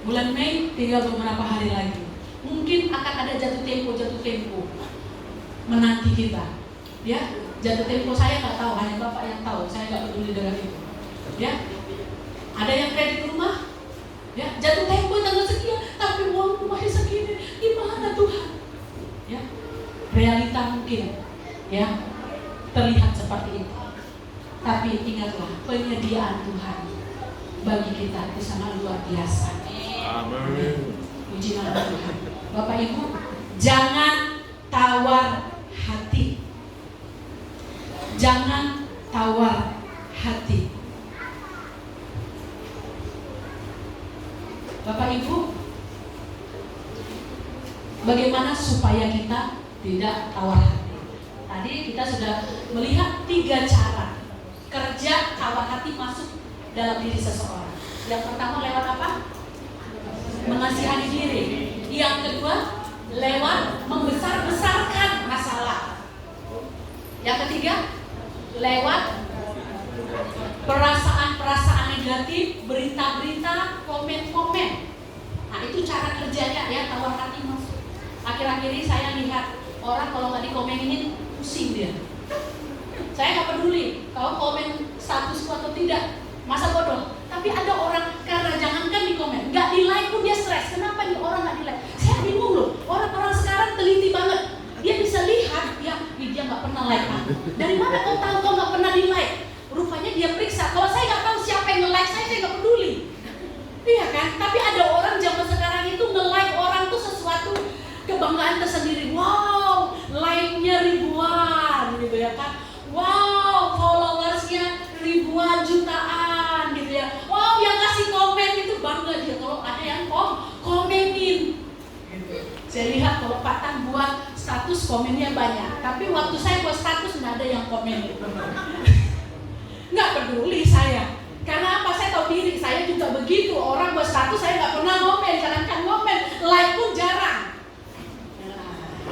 Bulan Mei tinggal beberapa hari lagi. Mungkin akan ada jatuh tempo menanti kita. Ya, jatuh tempo saya nggak tahu, hanya Bapak yang tahu. Saya nggak peduli dengan itu. Ya, ada yang kredit rumah, ya, jatuh tempo tanggal sekian, tapi uang rumahnya segini, gimana Tuhan? Ya, realita mungkin, ya, terlihat seperti itu. Tapi ingatlah, penyediaan Tuhan bagi kita itu sangat luar biasa. Amin. Puji nama Tuhan. Bapak Ibu, jangan tawar hati. Jangan tawar hati. Bapak Ibu, bagaimana supaya kita tidak tawar hati? Tadi kita sudah melihat 3 cara kerja tawar hati masuk dalam diri seseorang. Yang pertama lewat apa? Mengasihani diri. Yang kedua lewat membesar-besarkan masalah. Yang ketiga lewat perasaan-perasaan negatif, berita-berita, komen-komen. Nah, itu cara kerjanya ya, tawar hati masuk. Akhir-akhir ini saya lihat orang kalau nggak dikomenin pusing dia. Saya nggak peduli kalau komen statusku atau tidak, masa bodoh. Tapi ada orang karena jangankan di komen, nggak di like pun dia stres. Kenapa nih orang nggak di like? Saya bingung loh. Orang-orang sekarang teliti banget. Dia bisa lihat, ya, dia nggak pernah like. Dari mana kau tahu kau nggak pernah di like? Rupanya dia periksa. Kalau saya kebanggaan tersendiri. Wow, like-nya ribuan gitu ya kan. Wow, followersnya ribuan jutaan gitu ya. Wow, yang kasih komen itu bangga dia kalau ada yang komenin. Saya lihat kalau Pak Tan buat status komennya banyak, tapi waktu saya buat status nggak ada yang komen. Nggak peduli saya, karena apa? Saya tahu diri saya juga begitu. Orang buat status saya nggak pernah komen, jangankan komen, like pun jarang.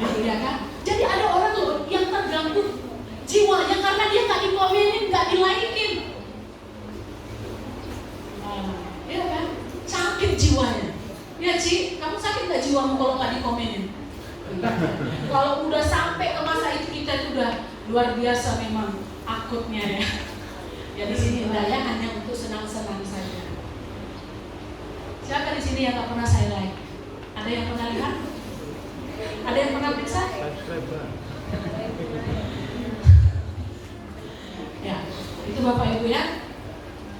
Gitu ya kan? Jadi ada orang loh yang terganggu jiwanya karena dia nggak dikomenin, nggak di-like-in. Iya kan? Sakit jiwanya. Ya Ci, kamu sakit nggak jiwamu kalau nggak dikomenin? Kalau udah sampai ke masa itu kita itu udah luar biasa memang akutnya ya. Ya di sini udah ya hanya untuk senang-senang saja. Siapa di sini yang nggak pernah saya like? Ada yang pernah lihat? Ada yang pernah periksa? Ya, itu Bapak Ibu ya.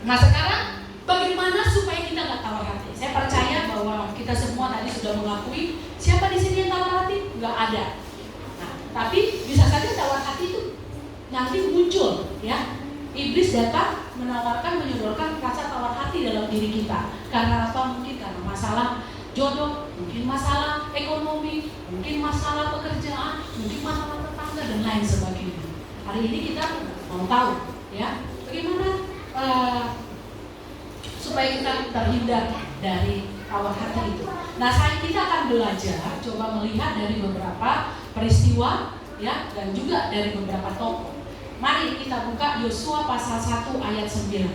Nah sekarang bagaimana supaya kita nggak tawar hati? Saya percaya bahwa kita semua tadi sudah mengakui siapa di sini yang tawar hati? Nggak ada. Nah, tapi bisa saja tawar hati itu nanti muncul, ya. Iblis datang menawarkan, menyodorkan rasa tawar hati dalam diri kita. Karena apa? Mungkin karena masalah jodoh, mungkin masalah ekonomi, mungkin masalah pekerjaan, mungkin masalah tetangga dan lain sebagainya. Hari ini kita mau tahu, ya, bagaimana supaya kita terhindar dari tawar hati itu. Nah, kita akan belajar, coba melihat dari beberapa peristiwa, ya, dan juga dari beberapa tokoh. Mari kita buka Yosua pasal 1 ayat 9.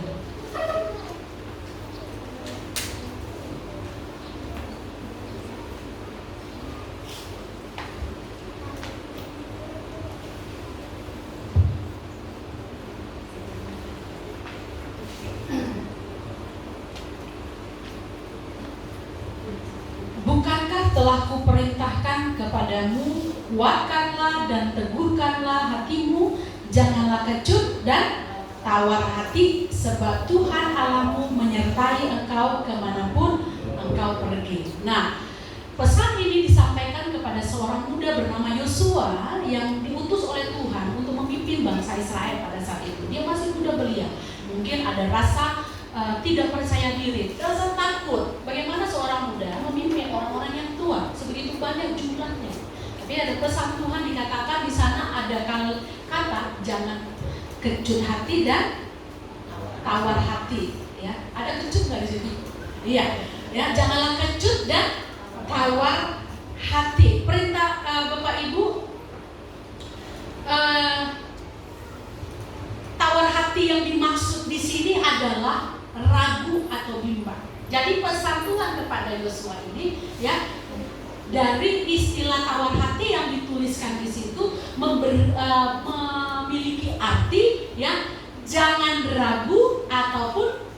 Bukankah telah kuperintahkan kepadamu, kuatkanlah dan tegurkanlah hatimu, janganlah kecut dan tawar hati, sebab Tuhan Allahmu menyertai engkau kemanapun engkau pergi. Nah, pesan ini disampaikan kepada seorang muda bernama Yosua yang diutus oleh Tuhan untuk memimpin bangsa Israel pada saat itu. Dia masih muda belia, mungkin ada rasa tidak percaya diri, rasa takut. Bagaimana seorang muda memimpin orang-orang yang tua, sebegitu banyak jumlahnya. Tapi ada pesan Tuhan dikatakan di sana, ada kata jangan kecut hati dan tawar hati. Ya, ada kecut nggak di situ? Iya, ya, janganlah kecut dan tawar hati. Perintah Bapak Ibu, tawar hati yang dimaksud di sini adalah ragu atau bimbang. Jadi pesan Tuhan kepada Yosua ini, ya, dari istilah tawar hati yang dituliskan di situ memiliki arti, ya, jangan ragu ataupun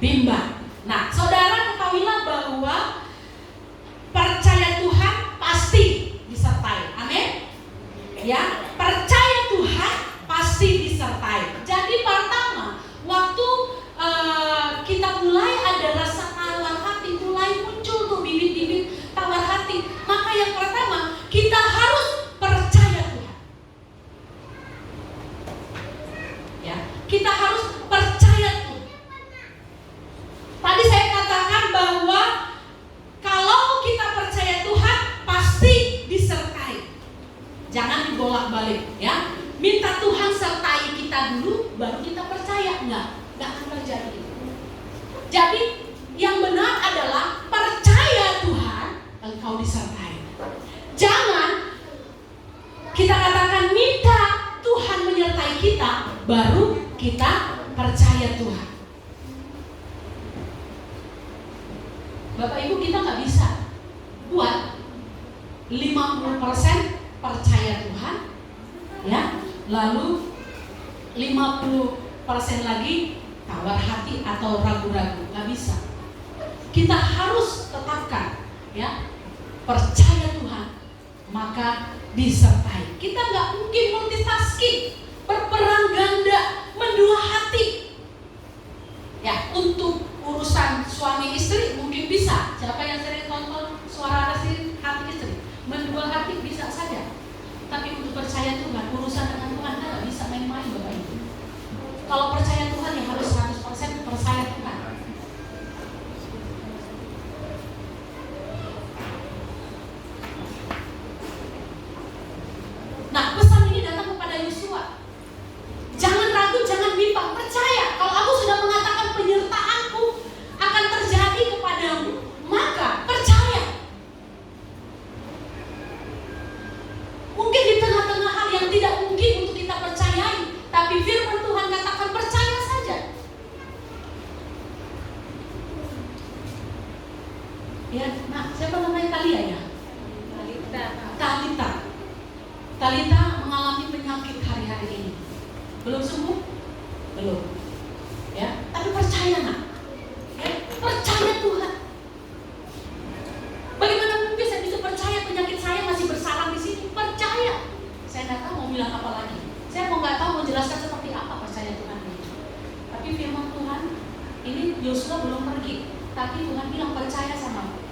bimbang. Nah, saudara ketahuilah bahwa percaya Tuhan pasti disertai. Amin. Ya, percaya Tuhan pasti disertai. Jadi pertama, waktu kita mulai ada rasa tawar hati, mulai muncul tuh bibit-bibit tawar hati, maka yang pertama kita harus percaya Tuhan. Ya, kita harus percaya Tuhan. Tadi saya katakan bahwa kalau kita percaya Tuhan pasti disertai. Jangan dibolak-balik, ya. Minta Tuhan sertai kita dulu, baru kita percaya. Enggak akan terjadi. Jadi yang benar adalah percaya Tuhan, engkau disertai. Jangan kita katakan minta Tuhan menyertai kita, baru kita percaya Tuhan. Bapak Ibu, kita nggak bisa buat 50% percaya Tuhan, ya, lalu 50% lagi tawar hati atau ragu-ragu, nggak bisa. Kita harus tetapkan, ya, percaya Tuhan, maka disertai. Kita nggak mungkin multitasking, berperang ganda, mendua hati. Ya, untuk urusan suami istri mungkin bisa. Siapa yang sering tonton Suara Hati Istri? Mendua Talita mengalami penyakit hari-hari ini. Belum sembuh? Belum. Ya, tapi percaya nak. Ya, percaya Tuhan. Bagaimana mungkin saya bisa percaya penyakit saya masih bersarang di sini? Percaya. Saya nggak tahu mau bilang apa lagi. Saya nggak tahu mau jelaskan seperti apa percaya Tuhan ini. Tapi firman Tuhan ini Yosua belum pergi, tapi Tuhan bilang percaya sama aku.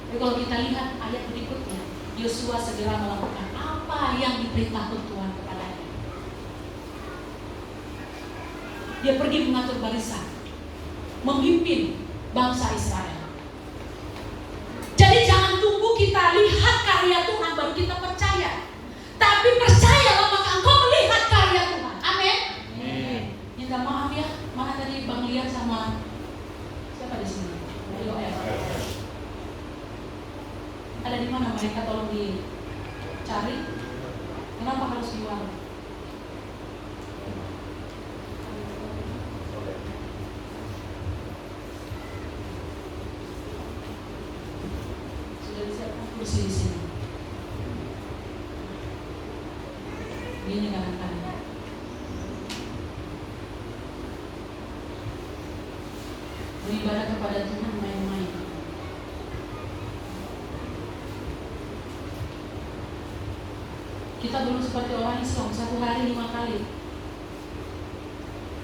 Jadi kalau kita lihat ayat berikutnya, Yosua segera melakukan apa yang diperintahkan Tuhan kepadanya. Dia pergi mengatur barisan, memimpin bangsa Israel. Jadi jangan tunggu kita lihat karya Tuhan baru kita percaya. Tapi percayalah maka engkau melihat karya Tuhan. Amin. Minta maaf ya, mana tadi Bang Lian sama siapa di sini? Yoel. Ada di mana mereka, tolong dicari. Kenapa harus di warung? Sudah disiapkan kursi di sini. Ini kanan-kanan. Beribadah kepada Tuhan main-main. Kita belum seperti orang Islam, 1 hari 5 kali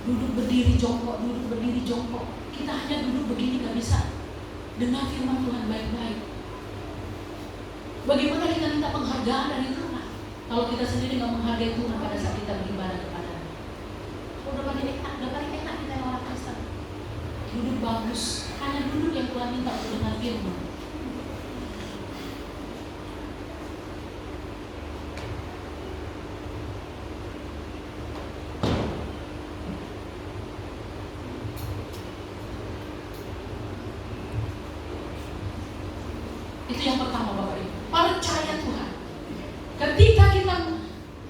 duduk berdiri jongkok, duduk berdiri jongkok. Kita hanya duduk begini gak bisa. Dengar firman Tuhan baik-baik. Bagaimana kita minta penghargaan dari Tuhan kalau kita sendiri gak menghargai Tuhan pada saat kita beribadah kepada-Nya? Udah paling enak kita orang Kristen. Duduk bagus, hanya duduk yang Tuhan minta untuk dengar firman. Itu yang pertama Bapak Ibu, percaya Tuhan. Ketika kita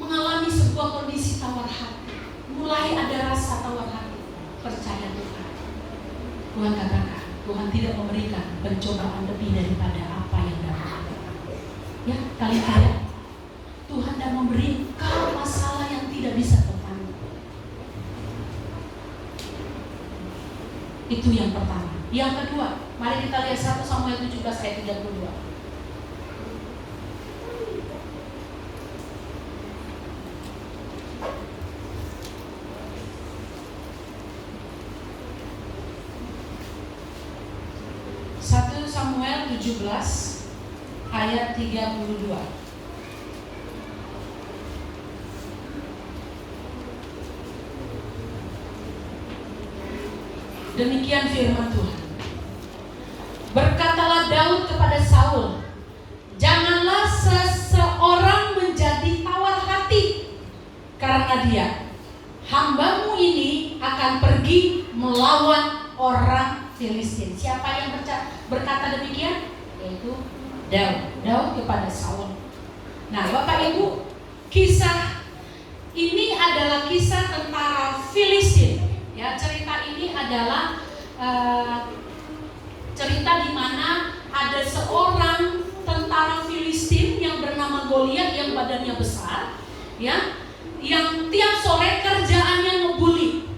mengalami sebuah kondisi tawar hati, mulai ada rasa tawar hati, percaya Tuhan. Tuhan katakan, Tuhan tidak memberikan pencobaan lebih daripada apa yang dapat. Ya, kali-kali Tuhan tidak memberi engkau masalah yang tidak bisa tertanggung. Itu yang pertama. Yang kedua, mari kita lihat 1 Samuel 17 ayat 32. Samuel 17 ayat 32. Demikian firman Tuhan. Berkatalah Daud kepada Saul, janganlah seseorang menjadi tawar hati karena dia, hambamu ini akan pergi melawan orang Filistin. Siapa yang berkata demikian? Yaitu Daud kepada Saul. Nah, Bapak Ibu, kisah ini adalah kisah tentara Filistin. Ya, cerita ini adalah cerita di mana ada seorang tentara Filistin yang bernama Goliat yang badannya besar, ya, yang tiap sore kerjaannya ngebully.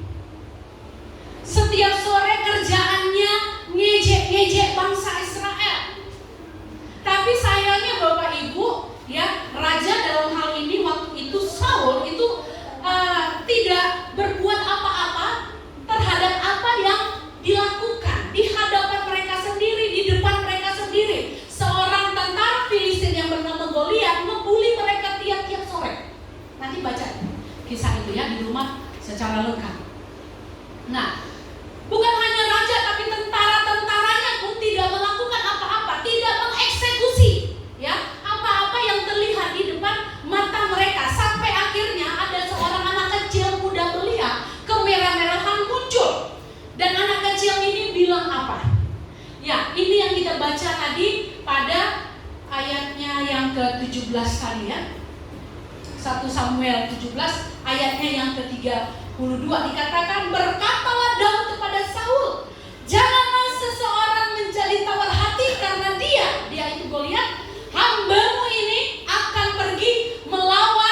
Setiap sore kerjaannya ngejek-ngejek bangsa Israel. Tapi sayangnya Bapak Ibu, ya, raja dalam hal ini waktu itu Saul itu tidak berbuat apa-apa terhadap apa yang dilakukan di hadapan mereka sendiri, di depan mereka sendiri. Seorang tentara Filistin yang bernama Goliat ngebully mereka tiap-tiap sore. Nanti baca kisah itu ya di rumah secara lengkap. Nah, bukan hanya raja tapi tentara-tentaranya pun tidak melakukan apa-apa, tidak mengeksekusi ya apa-apa yang terlihat di depan mata mereka, sampai akhirnya ada seorang anak kecil muda belia kemerah-merahan muncul. Dan anak kecil ini bilang apa? Ya, ini yang kita baca tadi pada ayatnya yang ke-17 tadi ya. 1 Samuel 17 ayatnya yang ke-32 dikatakan, berkatalah Daud kepada Saul, janganlah seseorang menjadi tawar hati karena dia itu Goliat, hambamu ini akan pergi melawan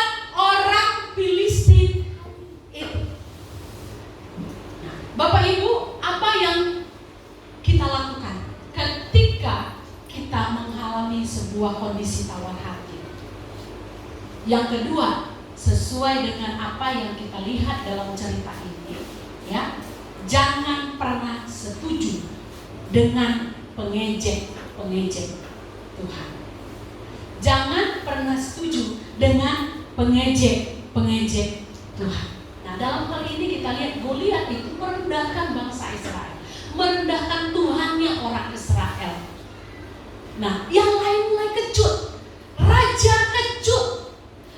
Yang kedua, sesuai dengan apa yang kita lihat dalam cerita ini, ya, jangan pernah setuju dengan pengejek Tuhan. Jangan pernah setuju dengan pengejek Tuhan. Nah, dalam hal ini kita lihat Goliat itu merendahkan bangsa Israel, merendahkan Tuhannya orang Israel. Nah, yang lain mulai kecut. Raja kecut.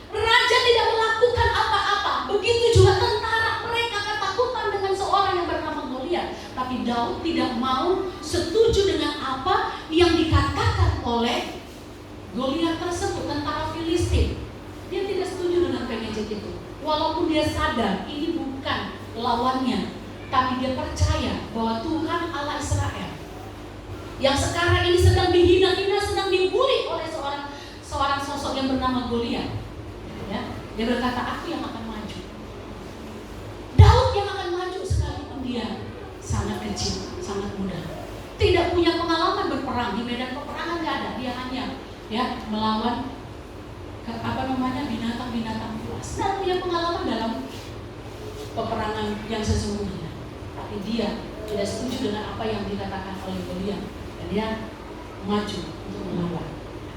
Raja tidak melakukan apa-apa. Begitu juga tentara, mereka ketakutan dengan seorang yang bernama Goliat. Tapi Daud tidak mau setuju dengan apa yang dikatakan oleh Goliat tersebut, tentara Filistin. Dia tidak setuju dengan pengejek itu. Walaupun dia sadar ini bukan lawannya, tapi dia percaya bahwa Tuhan Allah Israel yang sekarang ini sedang dihina-hina, sedang dibuli oleh seorang sosok yang bernama Goliat. Ya, dia berkata, aku yang akan maju. Daud yang akan maju sekalipun dia sangat kecil, sangat muda, tidak punya pengalaman berperang di medan peperangan, nggak ada. Dia hanya melawan binatang-binatang buas. Tidak punya pengalaman dalam peperangan yang sesungguhnya. Tapi dia tidak setuju dengan apa yang dikatakan oleh Goliat. Dia maju untuk melawan.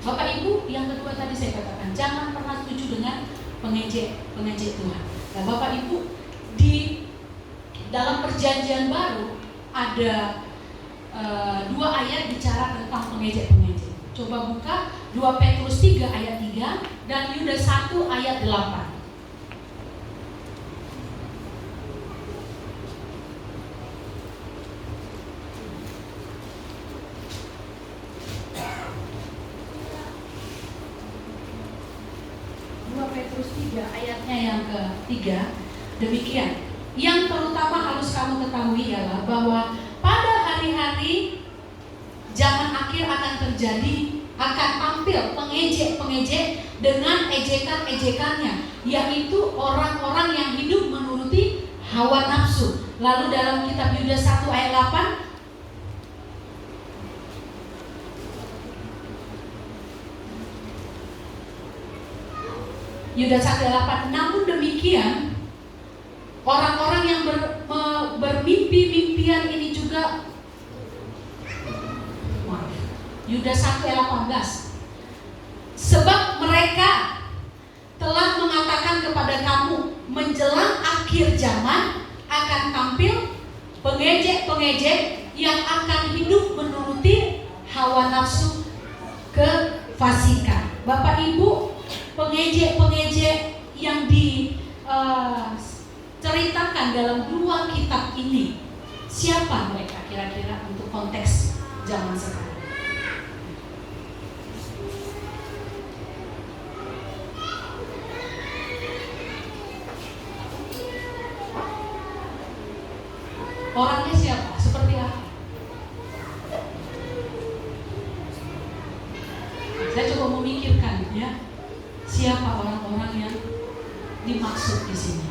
Bapak Ibu, yang kedua tadi saya katakan, jangan pernah setuju dengan pengejek Tuhan. Nah, Bapak Ibu, di dalam Perjanjian Baru ada 2 ayat bicara tentang pengejek. Coba buka 2 Petrus 3 ayat 3 dan Yudas 1 ayat 8. Petrus 3 ayatnya yang ketiga, demikian. Yang terutama harus kamu ketahui ialah bahwa pada hari-hari zaman akhir akan terjadi, akan tampil pengejek dengan ejekan-ejekannya, yaitu orang-orang yang hidup menuruti hawa nafsu. Lalu dalam kitab Yudas 1 ayat 8, Yudas 1:8, namun demikian orang-orang yang bermimpi-mimpian ini juga, Yudas 1:18, sebab mereka telah mengatakan kepada kamu, menjelang akhir zaman akan tampil pengejek yang akan hidup menuruti hawa nafsu kefasikan. Bapak Ibu, pengejek yang diceritakan dalam 2 kitab ini, siapa mereka kira-kira untuk konteks zaman sekarang? Orangnya siapa? Seperti apa? Saya coba memikirkan ya, siapa orang-orang yang dimaksud di sini.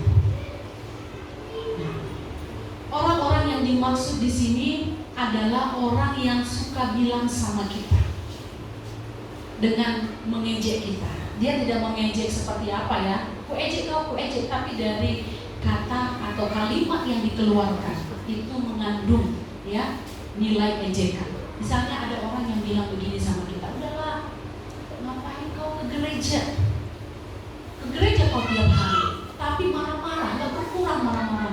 Orang-orang yang dimaksud di sini adalah orang yang suka bilang sama kita dengan mengejek kita. Dia tidak mengejek seperti apa ya, ku ejek kau, tapi dari kata atau kalimat yang dikeluarkan itu mengandung ya nilai ejekan. Misalnya ada orang yang bilang begini sama kita, udahlah, ngapain kau ke gereja? Ke gereja kau tiap hari, tapi marah-marah, nggak berkurang marah-marah.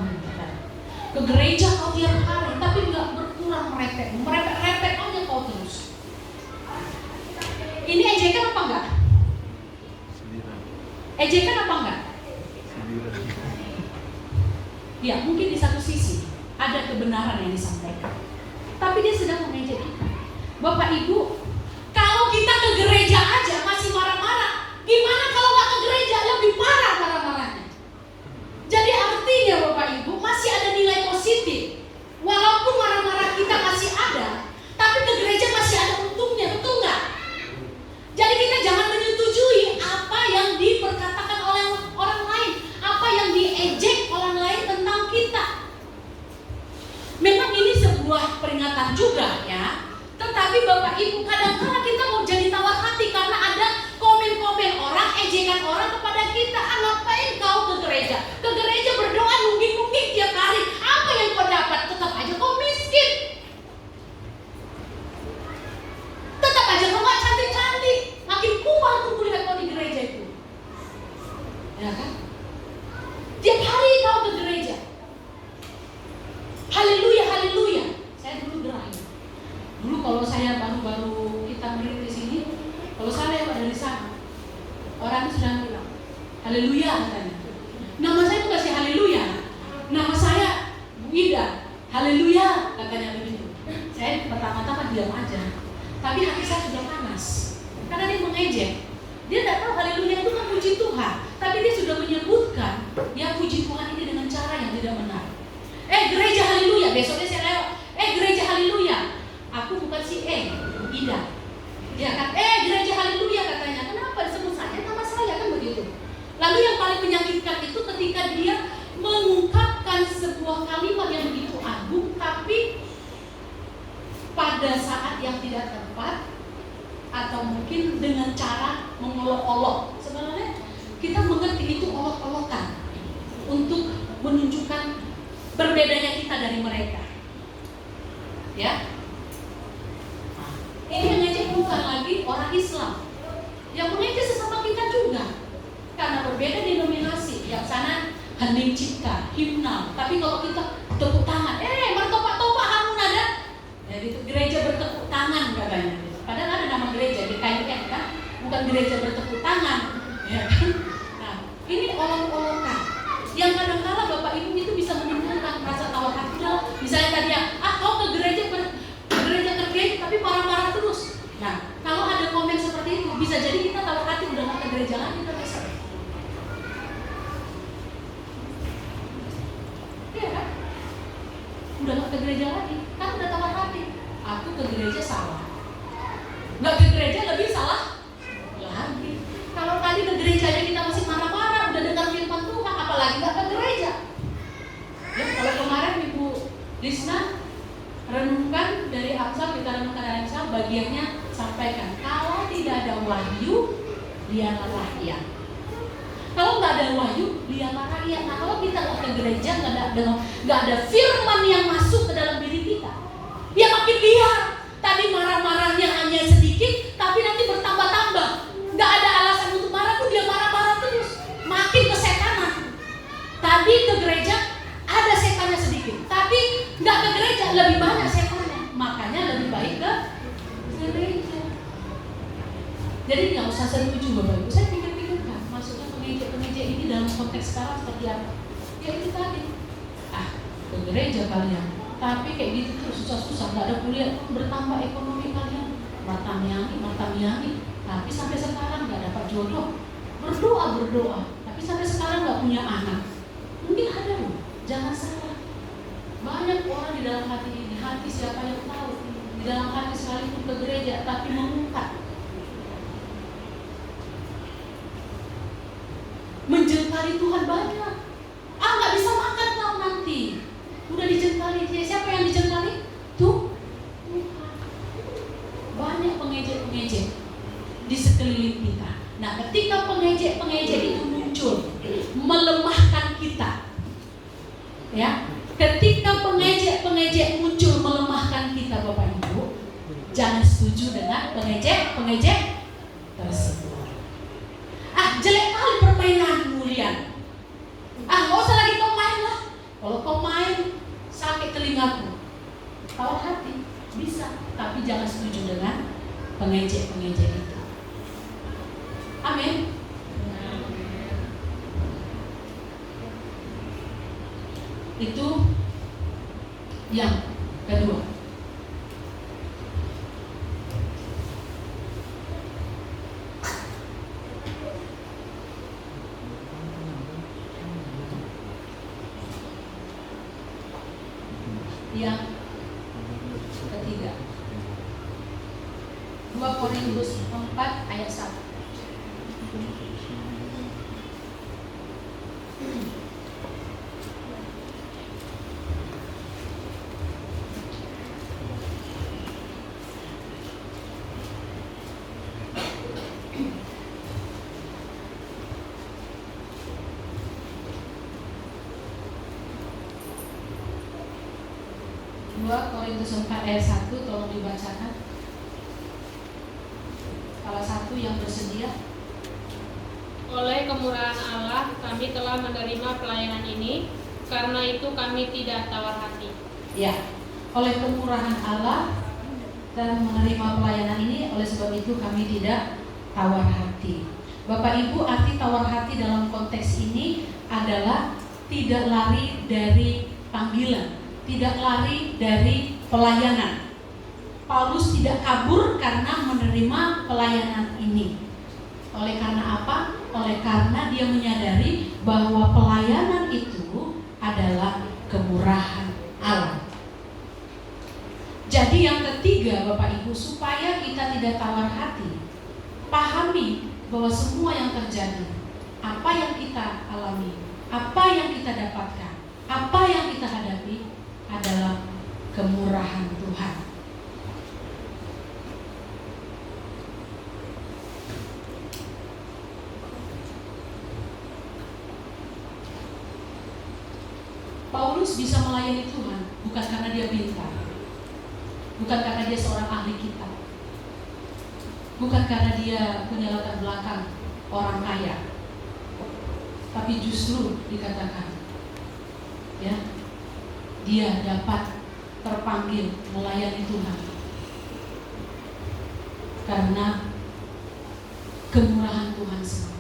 Ke gereja kau tiap hari, tapi nggak berkurang merepek aja kau terus. Ini ejekan apa enggak? Ejekan apa enggak? Ya, mungkin di satu sisi ada kebenaran yang disampaikan, tapi dia sedang mengejek kita. Bapak Ibu, kalau kita ke gereja aja masih marah-marah, gimana kalau nggak ke gereja lebih parah marah-marahnya? Jadi artinya Bapak Ibu masih ada nilai positif, walaupun marah-marah kita masih ada, tapi ke gereja masih ada untungnya, betul nggak? Jadi kita jangan menyetujui apa yang diperkatakan oleh orang lain, apa yang diejek orang lain tentang kita. Memang ini sebuah peringatan juga ya. Tetapi Bapak Ibu, kadang-kadang kita mau jadi tawar hati karena ada komen-komen orang pertanyaan kita, ngapain kau ke gereja? Ke gereja berdoa nungging-nungging tiap hari. Apa yang kau dapat? Tetap aja kau miskin. Tetap aja kau gak cantik-cantik. Makin kuat tuh kulihat kau di gereja itu. Ya kan? Tiap hari kau ke gereja. Haleluya, haleluya. Saya dulu gerak. Dulu kalau saya baru kita melihat di sini, kalau saya lewat dari sana, orang sudah bilang, haleluya katanya. Nama saya bukan si haleluya. Nama saya Bu Ida. Haleluya katanya begitu. Saya pertama-tama diam aja. Tapi hati saya sudah panas. Karena dia mengejek. Dia tidak tahu haleluya itu kan puji Tuhan. Tapi dia sudah menyebutkan ya puji Tuhan ini dengan cara yang tidak benar. Gereja haleluya. Besoknya saya lewat. Gereja haleluya. Aku bukan si Ida. Dia kan, gereja haleluya katanya. Kenapa disebut saja nama saya kan begitu. Lalu yang paling menyakitkan itu ketika dia mengungkapkan sebuah kalimat yang begitu agung, tapi pada saat yang tidak tepat atau mungkin dengan cara mengolok-olok. Sebenarnya kita mengerti itu olok-olokan untuk menunjukkan berbedanya kita dari mereka. Ya. Ini yang ngejek bukan lagi orang Islam. Yang mengejek sesama kita juga. Karena berbeda denominasi. Yang sana hening cipta, himnal. Tapi kalau kita tepuk tangan, bertopak-topak hamun ada. Ya gitu, gereja bertepuk tangan katanya. Padahal ada nama gereja di KIM kan, bukan gereja bertepuk tangan. Ya kan? Nah, ini olok-olokan. Yang kadang-kala Bapak Ibu itu bisa menimbulkan rasa tawar hati. Misalnya tadi kau ke gereja kerja tapi marah-marah terus. Nah, kalau ada komen seperti itu, bisa jadi kita tawar hati udah nggak ke gereja lagi terus. Iya kan? Udah nggak ke gereja lagi, kan udah tawar hati. Aku ke gereja salah. Nggak ke gereja lebih salah lagi. Kalau tadi ke gerejanya kita masih marah-marah, udah dengar firman Tuhan, apalagi nggak ke gereja. Ya, kalau kemarin Ibu Lisna renungkan dari Amsal, kita renungkan dari Amsal, bagiannya sampaikan, kalau tidak ada wahyu, lihatlah rakyat. Kalau nggak ada wahyu, lihatlah rakyat. Nah, kalau kita nggak ke gereja, nggak ada firman yang masuk ke dalam diri kita, ya makin liar. Tadi marah-marahnya hanya sedikit, tapi nanti bertambah-tambah. Nggak ada alasan untuk marah pun dia marah-marah terus, makin kesetanan. Tadi ke gereja ada setannya sedikit, tapi nggak ke gereja lebih banyak setannya. Makanya lebih baik ke gereja. Jadi nggak usah setuju Bapak Ibu. Saya pikir-pikirkan, maksudnya pengejek ini dalam konteks sekarang seperti apa? Ya itu tadi, ke gereja kalian, tapi kayak gitu terus susah-susah, nggak ada kuliah, bertambah ekonomi kalian, matamiani, tapi sampai sekarang nggak dapat jodoh. Berdoa, tapi sampai sekarang nggak punya anak. Mungkin ada loh. Jangan salah. Banyak orang di dalam hati ini, hati siapa yang tahu? Di dalam hati sekalipun ke gereja, tapi mengungkap, menjengkali Tuhan banyak. Nggak bisa makan kau nanti. Udah dijengkali. Siapa yang dijengkali? Tuhan. Banyak pengejek-pengejek di sekeliling kita. Nah, ketika pengejek-pengejek itu muncul, melemahkan kita. Ya, ketika pengejek-pengejek muncul melemahkan kita Bapak Ibu, jangan setuju dengan pengejek-pengejek tersebut. Jelek kali permainanmu Lian. Nggak usah lagi kau main lah. Kalau kau main sakit telingaku. Tawar hati bisa, tapi jangan setuju dengan pengejek-pengejek itu. Amin. Itu yang kedua. Yang ketiga, 2 Korintus 4 ayat 1. 2 Korintus 4 ayat 1, tolong dibacakan. Salah satu yang bersedia. Oleh kemurahan Allah kami telah menerima pelayanan ini, karena itu kami tidak tawar hati. Ya, oleh kemurahan Allah dan menerima pelayanan ini, oleh sebab itu kami tidak tawar hati. Bapak Ibu, arti tawar hati dalam konteks ini adalah tidak lari dari panggilan, tidak lari dari pelayanan. Paulus tidak kabur karena menerima pelayanan ini. Oleh karena apa? Oleh karena dia menyadari bahwa pelayanan itu adalah kemurahan Allah. Jadi yang ketiga, Bapak Ibu, supaya kita tidak tawar hati, pahami bahwa semua yang terjadi, apa yang kita alami, apa yang kita dapatkan, apa yang kita hadapi adalah kemurahan Tuhan. Paulus bisa melayani Tuhan bukan karena dia pintar, bukan karena dia seorang ahli kitab, bukan karena dia punya latar belakang orang kaya, tapi justru dikatakan, ya, dia dapat terpanggil melayani Tuhan karena kemurahan Tuhan sendiri.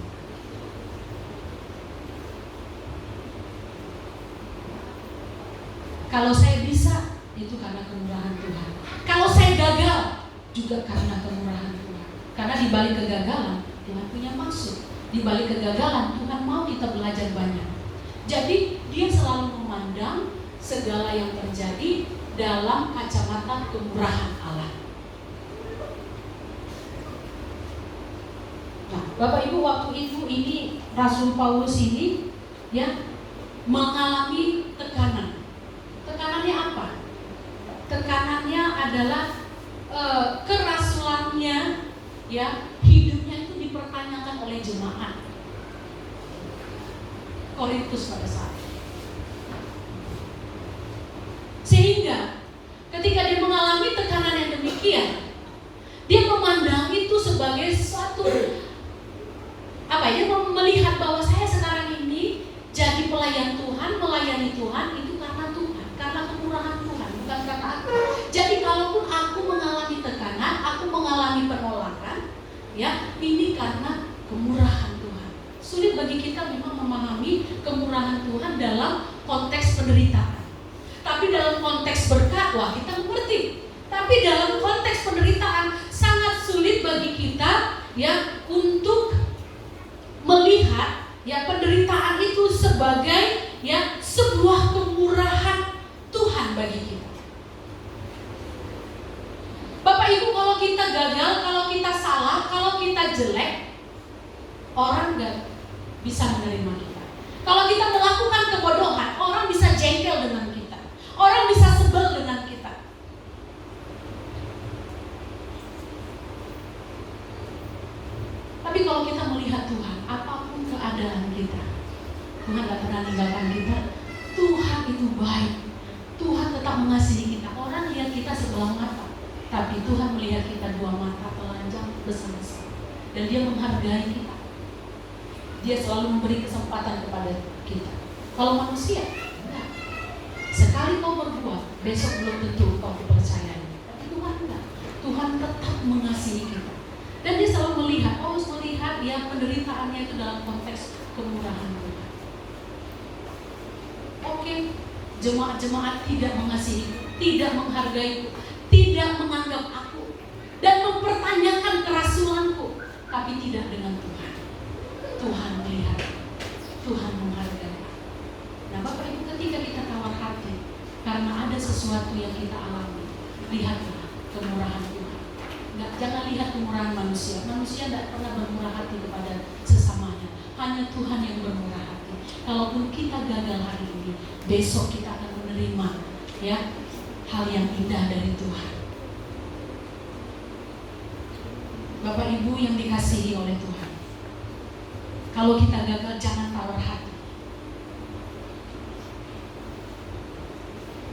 Kalau saya bisa, itu karena kemurahan Tuhan. Kalau saya gagal, juga karena kemurahan Tuhan. Karena di balik kegagalan, Tuhan punya maksud. Di balik kegagalan, Tuhan mau kita belajar banyak. Jadi, dia selalu memandang segala yang terjadi dalam kacamata kemurahan Allah. Nah, Bapak Ibu, waktu itu ini Rasul Paulus ini ya mengalami tekanan. Tekanannya apa? Tekanannya adalah kerasulannya, ya, hidupnya itu dipertanyakan oleh jemaat Korintus pada saat itu. Sehingga ketika dia mengalami tekanan yang demikian, dia memandang itu sebagai suatu dia melihat bahwa saya sekarang ini jadi pelayan Tuhan, melayani Tuhan itu karena Tuhan, karena kemurahan Tuhan, bukan karena aku. Jadi kalaupun aku mengalami tekanan, aku mengalami penolakan, ya, ini karena kemurahan Tuhan. Sulit bagi kita memang memahami kemurahan Tuhan dalam konteks penderitaan. Tapi dalam konteks berkat, wah, kita mengerti. Tapi dalam konteks penderitaan sangat sulit bagi kita, ya, untuk melihat, ya, penderitaan itu sebagai, ya, sebuah kemurahan Tuhan bagi kita. Bapak Ibu, kalau kita gagal, kalau kita salah, kalau kita jelek, orang gak bisa menerima kita. Kalau kita melakukan kebodohan, orang bisa jengkel dengan kita, orang bisa sebel dengan kita. Tapi kalau kita melihat Tuhan, apapun keadaan kita, Tuhan gak pernah meninggalkan kita. Tuhan itu baik, Tuhan tetap mengasihi kita. Orang lihat kita sebelah mata, tapi Tuhan melihat kita dua mata telanjang bersama-sama. Dan Dia menghargai kita. Dia selalu memberi kesempatan kepada kita. Kalau manusia, enggak. Sekali kau berbuat, besok belum tentu kau dipercayai. Tapi Tuhan enggak. Tuhan tetap mengasihi kita. Dan Dia selalu melihat, Paulus melihat, ya, penderitaannya itu dalam konteks kemurahan Tuhan. Oke, jemaat-jemaat tidak mengasihi, tidak menghargai, tidak menganggap aku, dan mempertanyakan kerasulanku, tapi tidak dengan Tuhan. Tuhan melihat, Tuhan menghargai. Nah, Bapak Ibu, ketika kita tawar hati karena ada sesuatu yang kita alami, lihatlah kemurahan Tuhan. Jangan lihat kemurahan manusia. Manusia tidak pernah bermurah hati kepada sesamanya. Hanya Tuhan yang bermurah hati. Kalaupun kita gagal hari ini, besok kita akan menerima, ya, hal yang indah dari Tuhan. Bapak Ibu yang dikasihi oleh Tuhan, kalau kita gagal, jangan tawar hati.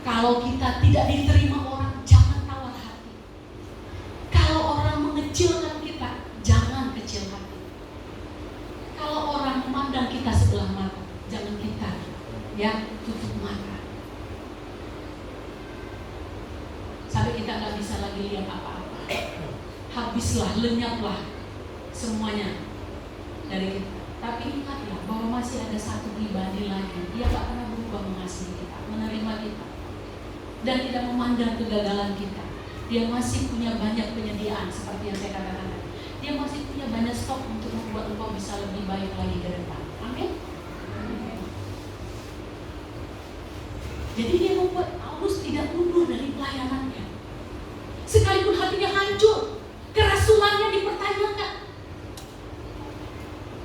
Kalau kita tidak diterima orang, jangan tawar hati. Kalau orang mengecilkan kita, jangan kecil hati. Kalau orang memandang kita sebelah mata, jangan kita tutup mata. Sampai kita nggak bisa lagi lihat apa-apa. Habislah, lenyaplah semuanya dari kita. Tapi ingatlah bahwa masih ada satu pribadi lagi. Dia gak pernah berubah mengasihi kita, menerima kita, dan tidak memandang kegagalan kita. Dia masih punya banyak penyediaan seperti yang saya katakan tadi. Dia masih punya banyak stok untuk membuat engkau bisa lebih baik lagi ke depan. Amin. Jadi dia membuat Paulus tidak mundur dari pelayanannya. Sekalipun hatinya hancur, kerasulannya dipertanyakan.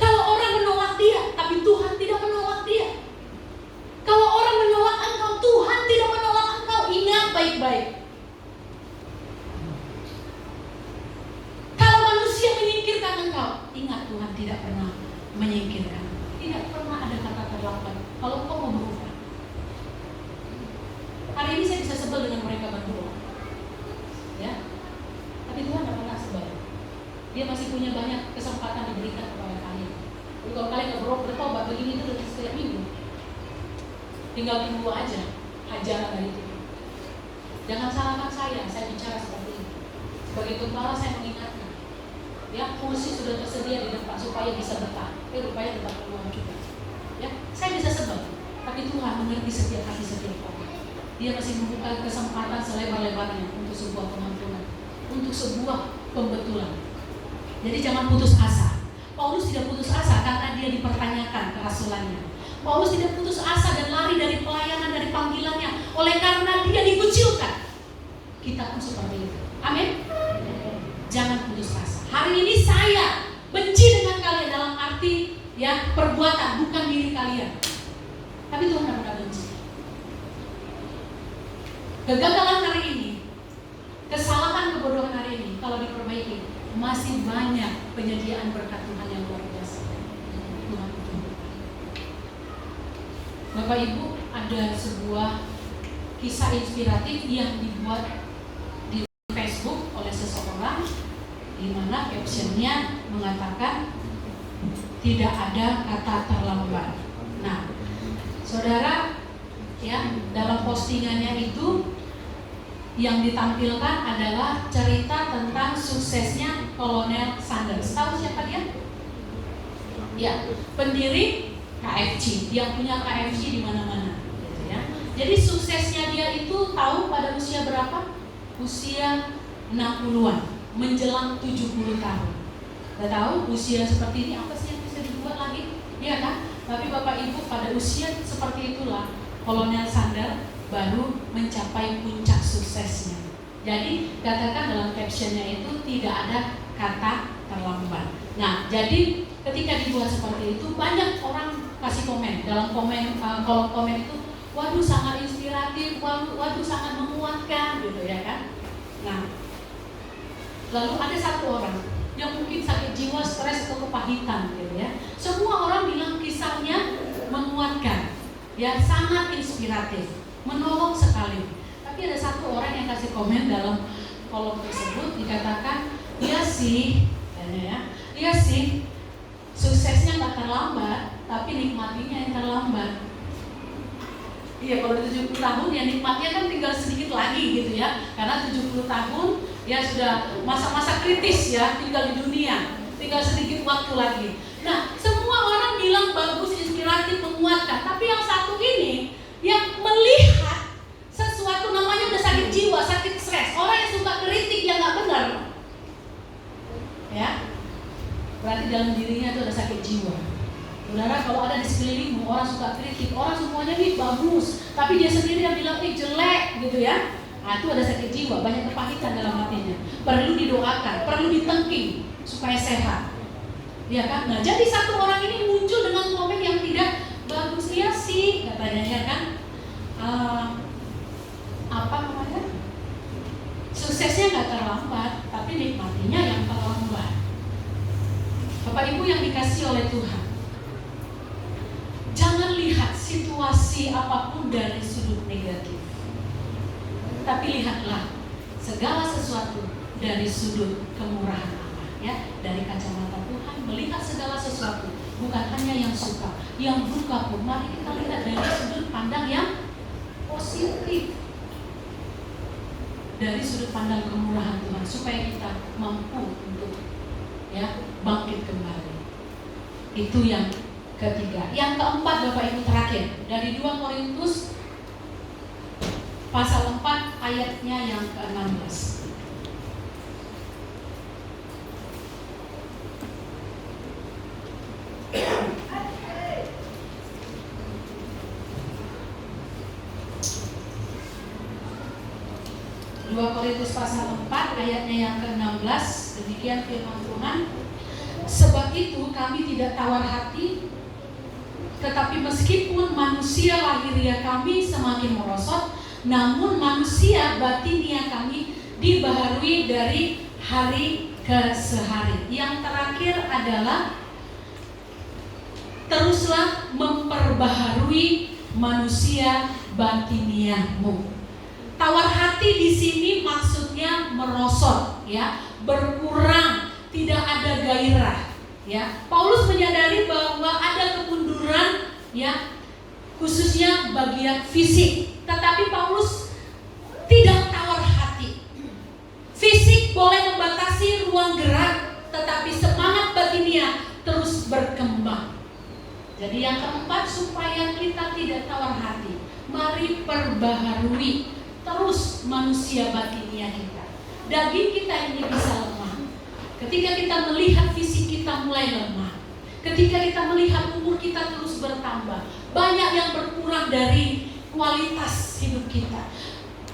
Kalau orang menolak dia, tapi Tuhan tidak menolak dia. Kalau orang menolak engkau, Tuhan tidak menolak engkau. Ingat baik-baik. Kalau manusia menyingkirkan engkau, ingat Tuhan tidak pernah menyingkirkan. Tidak pernah ada kata terlambat kalau engkau mau berubah. Hari ini saya bisa sebel dengan mereka berdua, ya. Tapi Tuhan tidak pernah sebel. Dia masih punya banyak kesempatan diberikan kepada kalian. Jadi kalau kalian nggak bertobat begini terus setiap minggu, tinggal tunggu aja hajaran dari itu. Jangan salahkan saya bicara seperti ini. Sebagai gembala saya mengingatkan, ya, kursi sudah tersedia di depan supaya bisa bertahan. Rupanya tetap keluar juga. Ya, saya bisa sebel, tapi Tuhan mengerti setiap hati setiap orang. Dia masih membuka kesempatan selebar-lebarnya untuk sebuah pengampunan, untuk sebuah pembetulan. Jadi jangan putus asa. Paulus tidak putus asa karena dia dipertanyakan kerasulannya. Paulus tidak putus asa dan lari dari pelayanan, dari panggilannya oleh karena dia dikucilkan. Kita pun seperti itu. Amin. Jangan putus asa. Hari ini saya benci dengan kalian dalam arti perbuatan, bukan diri kalian. Tapi Tuhan tidak pernah benci. Kegagalan hari ini, kesalahan, kebodohan hari ini, kalau diperbaiki, masih banyak penyediaan berkat Tuhan yang luar biasa. Tuhan itu. Bapak Ibu, ada sebuah kisah inspiratif yang dibuat di Facebook oleh seseorang, di mana captionnya mengatakan tidak ada kata terlambat. Nah, saudara, dalam postingannya itu yang ditampilkan adalah cerita tentang suksesnya Kolonel Sanders. Tahu siapa dia? Ya, pendiri KFC, yang punya KFC di mana-mana. Gitu ya. Jadi suksesnya dia itu tahu pada usia berapa? Usia 60-an, menjelang 70 tahun. Udah tahu usia seperti ini apa sih yang bisa dibuat lagi? Iya kan? Tapi Bapak Ibu, pada usia seperti itulah Kolonel Sanders baru mencapai puncak suksesnya. Jadi katakan dalam captionnya itu tidak ada kata terlambat. Nah, jadi ketika dibuat seperti itu, banyak orang kasih komen. Dalam kolom komen itu, waduh sangat inspiratif, waduh sangat menguatkan, gitu ya kan. Nah, lalu ada satu orang yang mungkin sakit jiwa, stres atau kepahitan, gitu ya. Semua orang bilang kisahnya menguatkan, ya, sangat inspiratif, menolong sekali. Tapi ada satu orang yang kasih komen dalam kolom tersebut, dikatakan, iya sih, suksesnya nggak terlambat, tapi nikmatinya yang terlambat. Iya, kalau 70 tahun ya nikmatnya kan tinggal sedikit lagi gitu ya, karena 70 tahun ya sudah masa-masa kritis ya, tinggal di dunia, tinggal sedikit waktu lagi. Nah, semua orang bilang bagus, inspiratif, menguatkan, tapi yang satu ini yang melihat sesuatu namanya udah sakit jiwa, sakit stres, orang yang suka kritik yang nggak benar, ya, berarti dalam dirinya itu ada sakit jiwa. Saudara, kalau ada di sekelilingmu orang suka kritik, orang semuanya nih bagus, tapi dia sendiri yang bilang jelek gitu ya. Nah, itu ada sakit jiwa, banyak kepahitan dalam hatinya. Perlu didoakan, perlu ditengking supaya sehat. Ya kan? Nah, jadi satu orang ini muncul dengan komen yang tidak bagus, ya sih katanya, ya kan? Suksesnya nggak terlambat, tapi nikmatinya yang terlambat. Bapak Ibu yang dikasih oleh Tuhan, jangan lihat situasi apapun dari sudut negatif. Tapi lihatlah segala sesuatu dari sudut kemurahan Allah, ya, dari kacamata Tuhan melihat segala sesuatu, bukan hanya yang suka, yang duka pun. Mari kita lihat dari sudut pandang yang positif, dari sudut pandang kemurahan Tuhan, supaya kita mampu untuk, ya, bangkit kembali. Itu yang ketiga. Yang keempat, Bapak Ibu, terakhir dari 2 Korintus pasal 4 ayatnya yang ke-16. Korintus pasal 4 ayatnya yang ke-16, demikian firman Tuhan. Sebab itu kami tidak tawar hati, tetapi meskipun manusia lahiriah kami semakin merosot, namun manusia batinia kami dibaharui dari hari ke sehari. Yang terakhir adalah teruslah memperbaharui manusia batiniamu. Tawar hati di sini maksudnya merosot, ya, berkurang, tidak ada gairah, ya. Paulus menyadari bahwa ada kemunduran, ya, khususnya bagian fisik. Tetapi Paulus tidak tawar hati. Fisik boleh membatasi ruang gerak, tetapi semangat batinia terus berkembang. Jadi yang keempat, supaya kita tidak tawar hati, mari perbaharui terus manusia batinia kita. Daging kita ini bisa lemah. Ketika kita melihat fisik kita mulai lemah, ketika kita melihat umur kita terus bertambah, banyak yang berkurang dari kualitas hidup kita,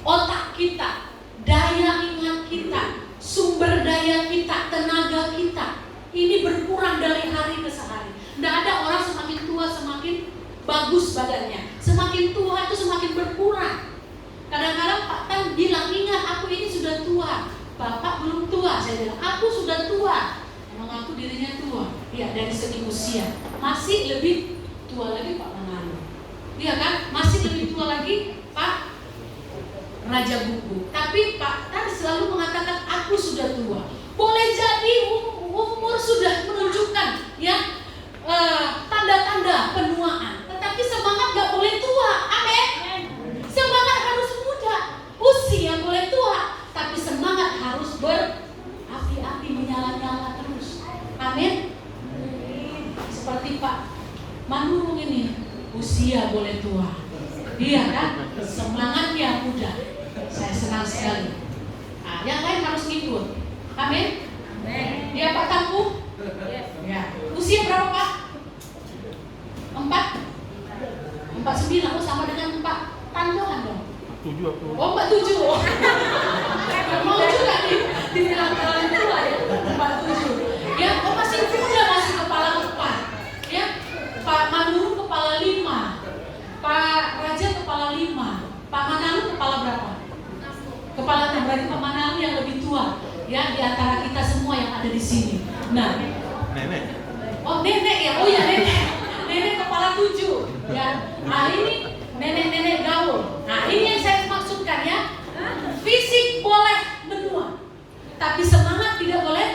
otak kita, daya ingat kita, sumber daya kita, tenaga kita, ini berkurang dari hari ke hari. Tidak ada orang semakin tua semakin bagus badannya, semakin tua itu semakin berkurang. Kadang-kadang Pak Tan bilang, ingat aku ini sudah tua. Bapak belum tua. Saya bilang, aku sudah tua. Mengaku dirinya tua, ya, dari segi usia masih lebih tua lagi Pak Manalo, iya kan? Masih lebih tua lagi Pak Raja Buku. Tapi Pak Tan selalu mengatakan aku sudah tua. Boleh jadi umur sudah menunjukkan, ya, tanda-tanda penuaan, tetapi semangat gak boleh tua. Amin. Semangat harus muda, usia boleh tua, tapi semangat harus berapi-api, menyala-nyala terus. Amin. Seperti Pak Manurung ini, usia boleh tua, iya kan? Semangatnya muda. Saya senang sekali. Nah, yang lain harus ngikut. Amin. Dia Pak Tampu, ya. Usia berapa Pak? 49. Oh, sama dengan Pak Tandohan dong. 7 aku. Oh, 47. Mau juga dibilang terlalu tua ya, 47. Ya, oh masih muda, masih kepala 4. Ya, Pak Manurung kepala 5, Pak Raja kepala 5, Pak Manalu kepala berapa? Kepala 6. Berarti Pak Manalu yang lebih tua, ya, di antara kita semua yang ada di sini. Nah, Nenek. oh nenek ya, oh ya nenek. Nenek kepala 7, ya. Nah ini nenek-nenek gaul. Nah ini yang saya maksudkan, ya. Fisik boleh menua, tapi semangat tidak boleh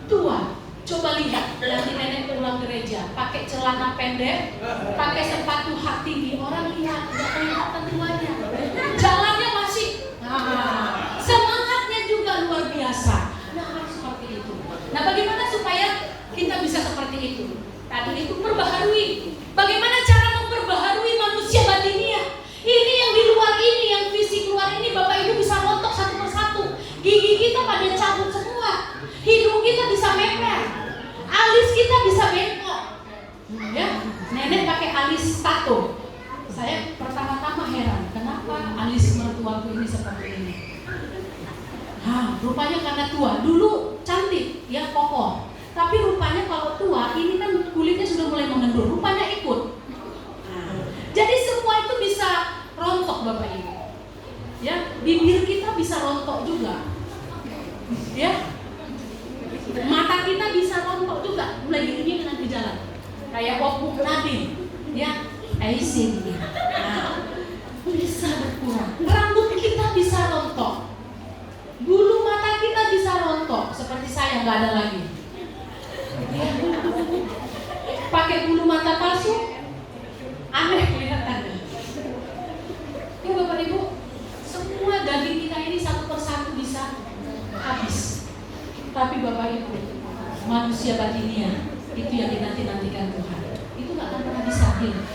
tua. Coba lihat nanti nenek pulang gereja, pakai celana pendek, pakai sepatu hak tinggi, orang lihat tidak kelihatan tuanya. Jalannya masih, semangatnya juga luar biasa. Nah harus seperti itu. Nah bagaimana supaya kita bisa seperti itu? Tadi itu perbaharui. Bagaimana cara memperbaharui manusia batinia? Ini yang di luar ini, yang fisik luar ini, Bapak Ibu bisa rontok satu persatu. Gigi kita pada cabut semua, hidung kita bisa meper, alis kita bisa bengkok. Ya, nenek pakai alis tato. Saya pertama-tama heran, kenapa alis mertuaku ini seperti ini? Rupanya karena tua. Dulu cantik, ya kokoh. Tapi rupanya kalau tua, ini kan kulitnya sudah mulai mengendur, rupanya ikut. Jadi semua itu bisa rontok Bapak Ibu. Ya, bibir kita bisa rontok juga. Ya. Mata kita bisa rontok juga, mulai gini nanti jalan. Kayak Opung Nadine, ya, Aisin. Nah, bisa berkurang. Rambut kita bisa rontok. yang nggak ada lagi. Pakai bulu mata palsu, aneh kelihatannya. Ya Bapak Ibu, semua daging kita ini satu persatu bisa habis. Tapi Bapak Ibu, manusia batinnya itu yang dinanti-nantikan Tuhan. Itu nggak akan pernah bisa hilang.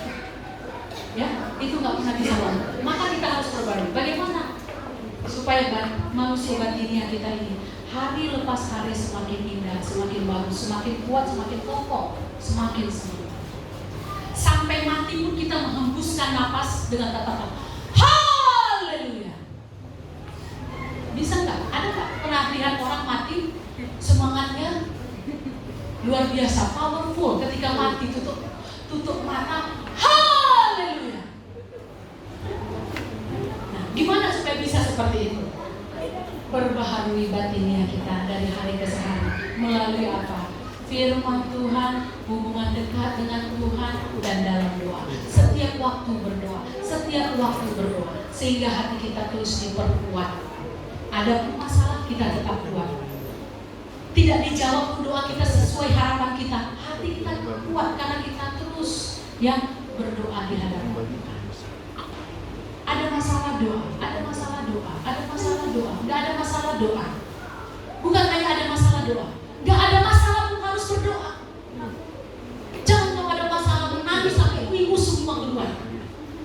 Ya, itu nggak pernah bisa hilang. Maka kita harus perbarui. Bagaimana supaya manusia batinnya kita ini hari lepas hari semakin indah, semakin bagus, semakin kuat, semakin kokoh, semakin semangat. Sampai mati pun kita menghembuskan napas dengan kata-kata haleluya. Bisa nggak? Ada nggak pernah lihat orang mati semangatnya luar biasa, powerful, ketika mati tutup mata haleluya. Nah, gimana supaya bisa seperti itu? Perbaharui batinnya kita dari hari ke hari melalui apa? Firman Tuhan, hubungan dekat dengan Tuhan, dan dalam doa. Setiap waktu berdoa, setiap waktu berdoa, sehingga hati kita terus diperkuat. Ada masalah kita tetap kuat. Tidak dijawab pun doa kita sesuai harapan kita, hati kita kuat karena kita terus yang berdoa di hadapan Tuhan. Ada masalah doa, ada masalah doa, ada masalah doa, nggak ada masalah doa. Bukan hanya ada masalah doa, nggak ada masalah pun harus berdoa. Jangan kalau ada masalah menangis sampai minggu semua keluar.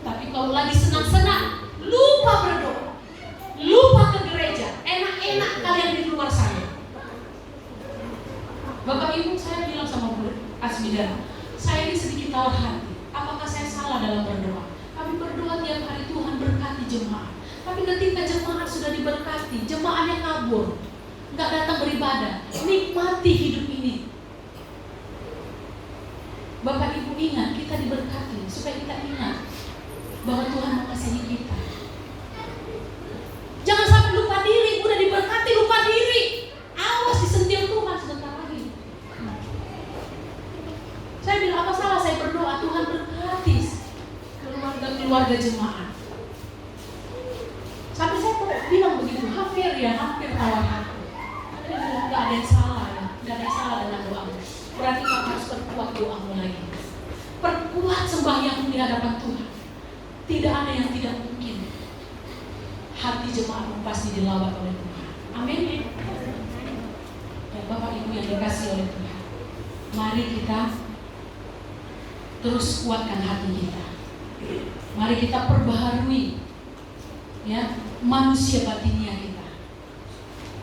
Tapi kalau lagi senang-senang, lupa berdoa, lupa ke gereja, enak-enak kalian di luar sana. Bapak Ibu, saya bilang sama Bu Asmida, saya ini sedikit tawar hati. Apakah saya salah dalam berdoa? Kami berdoa tiap hari, Tuhan berkati jemaat. Tapi ketika jemaat sudah diberkati, jemaatnya kabur, nggak datang beribadah, nikmati hidup ini. Bapak Ibu ingat, kita diberkati supaya kita ingat bahwa Tuhan mengasihi kita. Jangan sampai lupa diri, udah diberkati lupa diri. Awas disentil Tuhan sebentar lagi. Saya bilang apa salah saya berdoa, Tuhan berkati keluarga jemaat. Sampai saya bilang begitu, hampir tawar hati. Nggak ada yang salah ya, nggak ada yang salah dengan doamu. Berarti kamu harus perkuat doamu lagi. Perkuat sembahyangmu di hadapan Tuhan. Tidak ada yang tidak mungkin. Hati jemaatmu pasti dilawat oleh Tuhan. Amin. Ya Bapak Ibu yang dikasihi oleh Tuhan, mari kita terus kuatkan hati kita. Mari kita perbaharui ya manusia batinnya kita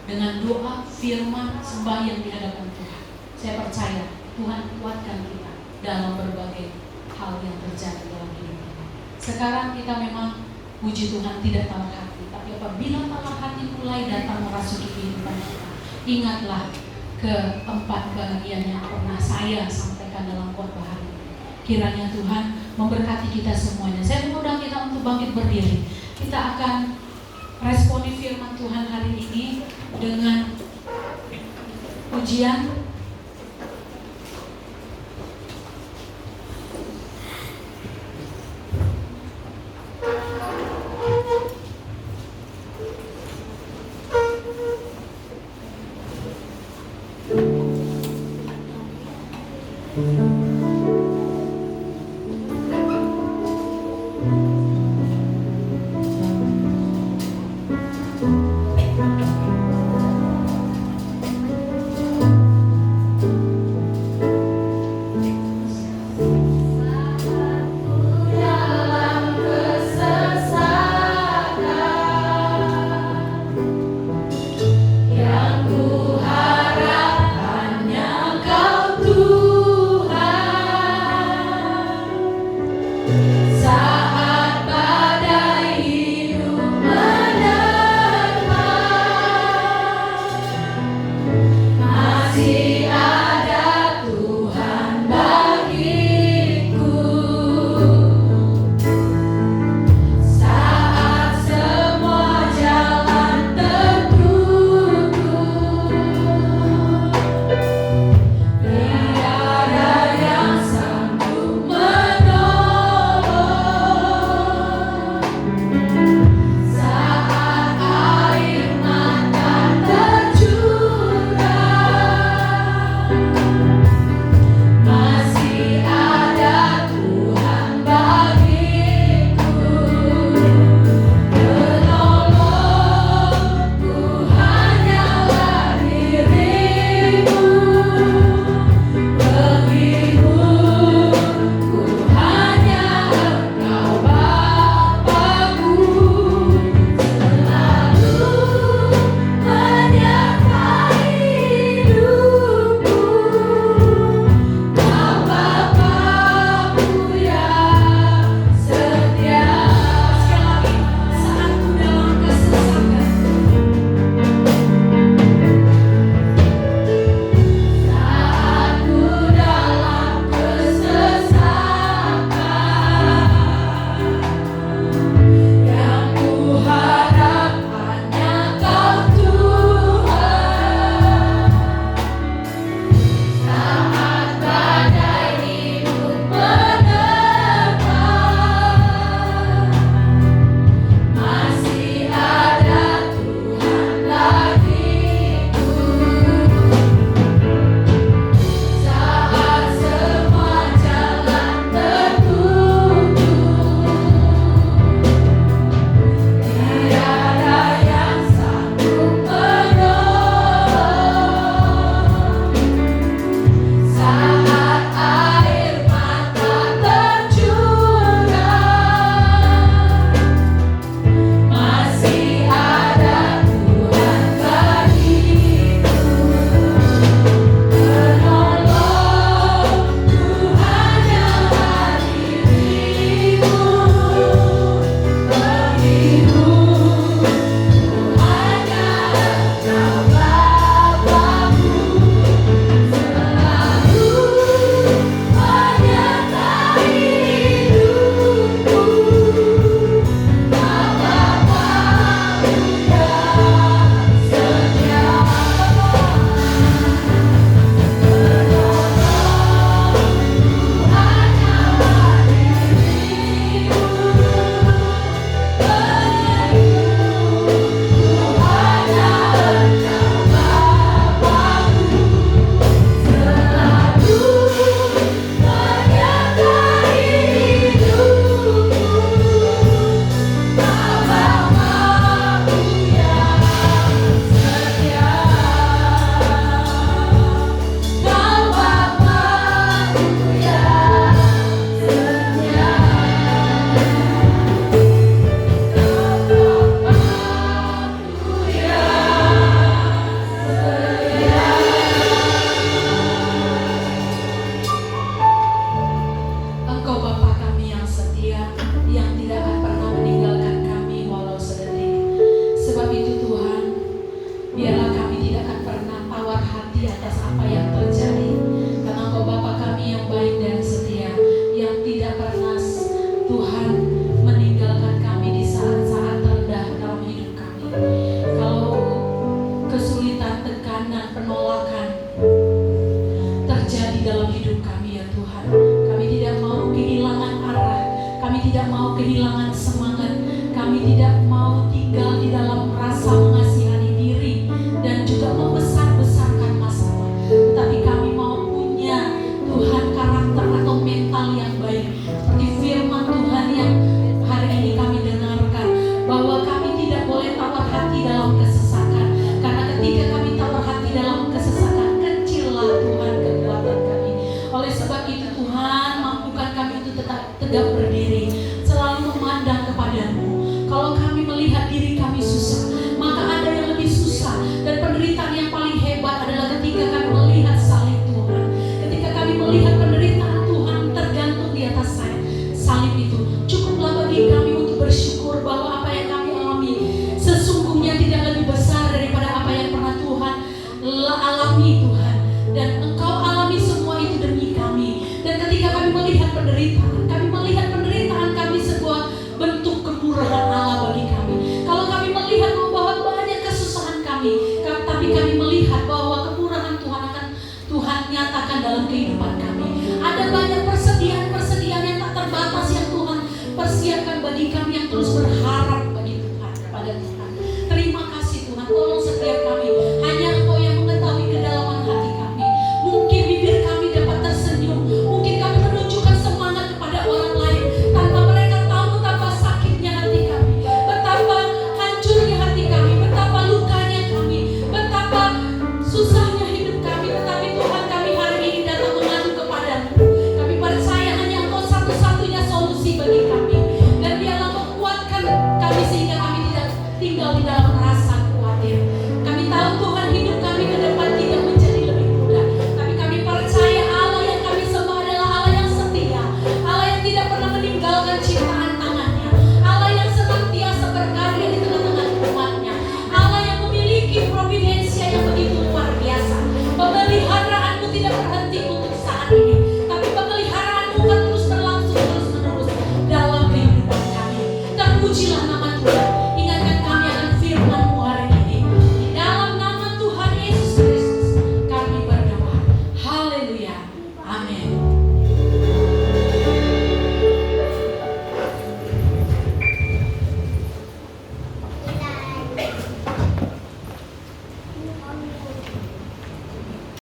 dengan doa, firman, sembahyang di hadapan Tuhan. Saya percaya Tuhan kuatkan kita dalam berbagai hal yang terjadi dalam hidup kita. Sekarang kita memang puji Tuhan tidak tawar hati, tapi apabila tawar hati mulai datang merasuki kehidupan kita, ingatlah keempat bagian yang pernah saya sampaikan dalam khotbah hari ini. Kiranya Tuhan memberkati kita semuanya. Saya mengundang kita untuk bangkit berdiri. Kita akan responi firman Tuhan hari ini dengan pujian. Tuhan meninggalkan kami di saat-saat terendah dalam hidup kami. Kalau kesulitan, tekanan, penolakan terjadi dalam hidup kami ya Tuhan, kami tidak mau kehilangan arah, kami tidak mau kehilangan semangat, kami tidak mau tinggal di dalam rasa mengasihani diri dan juga membesar-besarkan masalah, tetapi kami mau punya Tuhan karakter atau mental yang baik, seperti firman Tuhan yang hari ini kami dengarkan, bahwa kami tidak boleh tawar hati dalam kesesakan, karena ketika kami tawar hati dalam kesesakan, kecillah Tuhan kekuatan kami. Oleh sebab itu Tuhan, mampukan kami untuk tetap tegak berdiri, selalu memandang kepadamu. Kalau kami melihat diri kami susah, maka ada yang lebih susah, dan penderitaan yang paling hebat adalah ketika kami melihat salib Tuhan. Ketika kami melihat penderitaan Tuhan tergantung di atas salib itu, cukuplah bagi kami untuk bersyukur bahwa apa yang kami alami sesungguhnya tidak lebih besar daripada apa yang pernah Tuhan alami Tuhan, dan Engkau alami semua itu demi kami. Dan ketika kami melihat penderitaan kami sebuah bentuk kemurahan Allah bagi kami. Kalau kami melihat bahwa banyak kesusahan kami, tapi kami melihat bahwa kemurahan Tuhan akan Tuhan nyatakan dalam kehidupan kami. Ada banyak persediaan yang tak terbatas yang Tuhan persiapkan bagi kami yang terus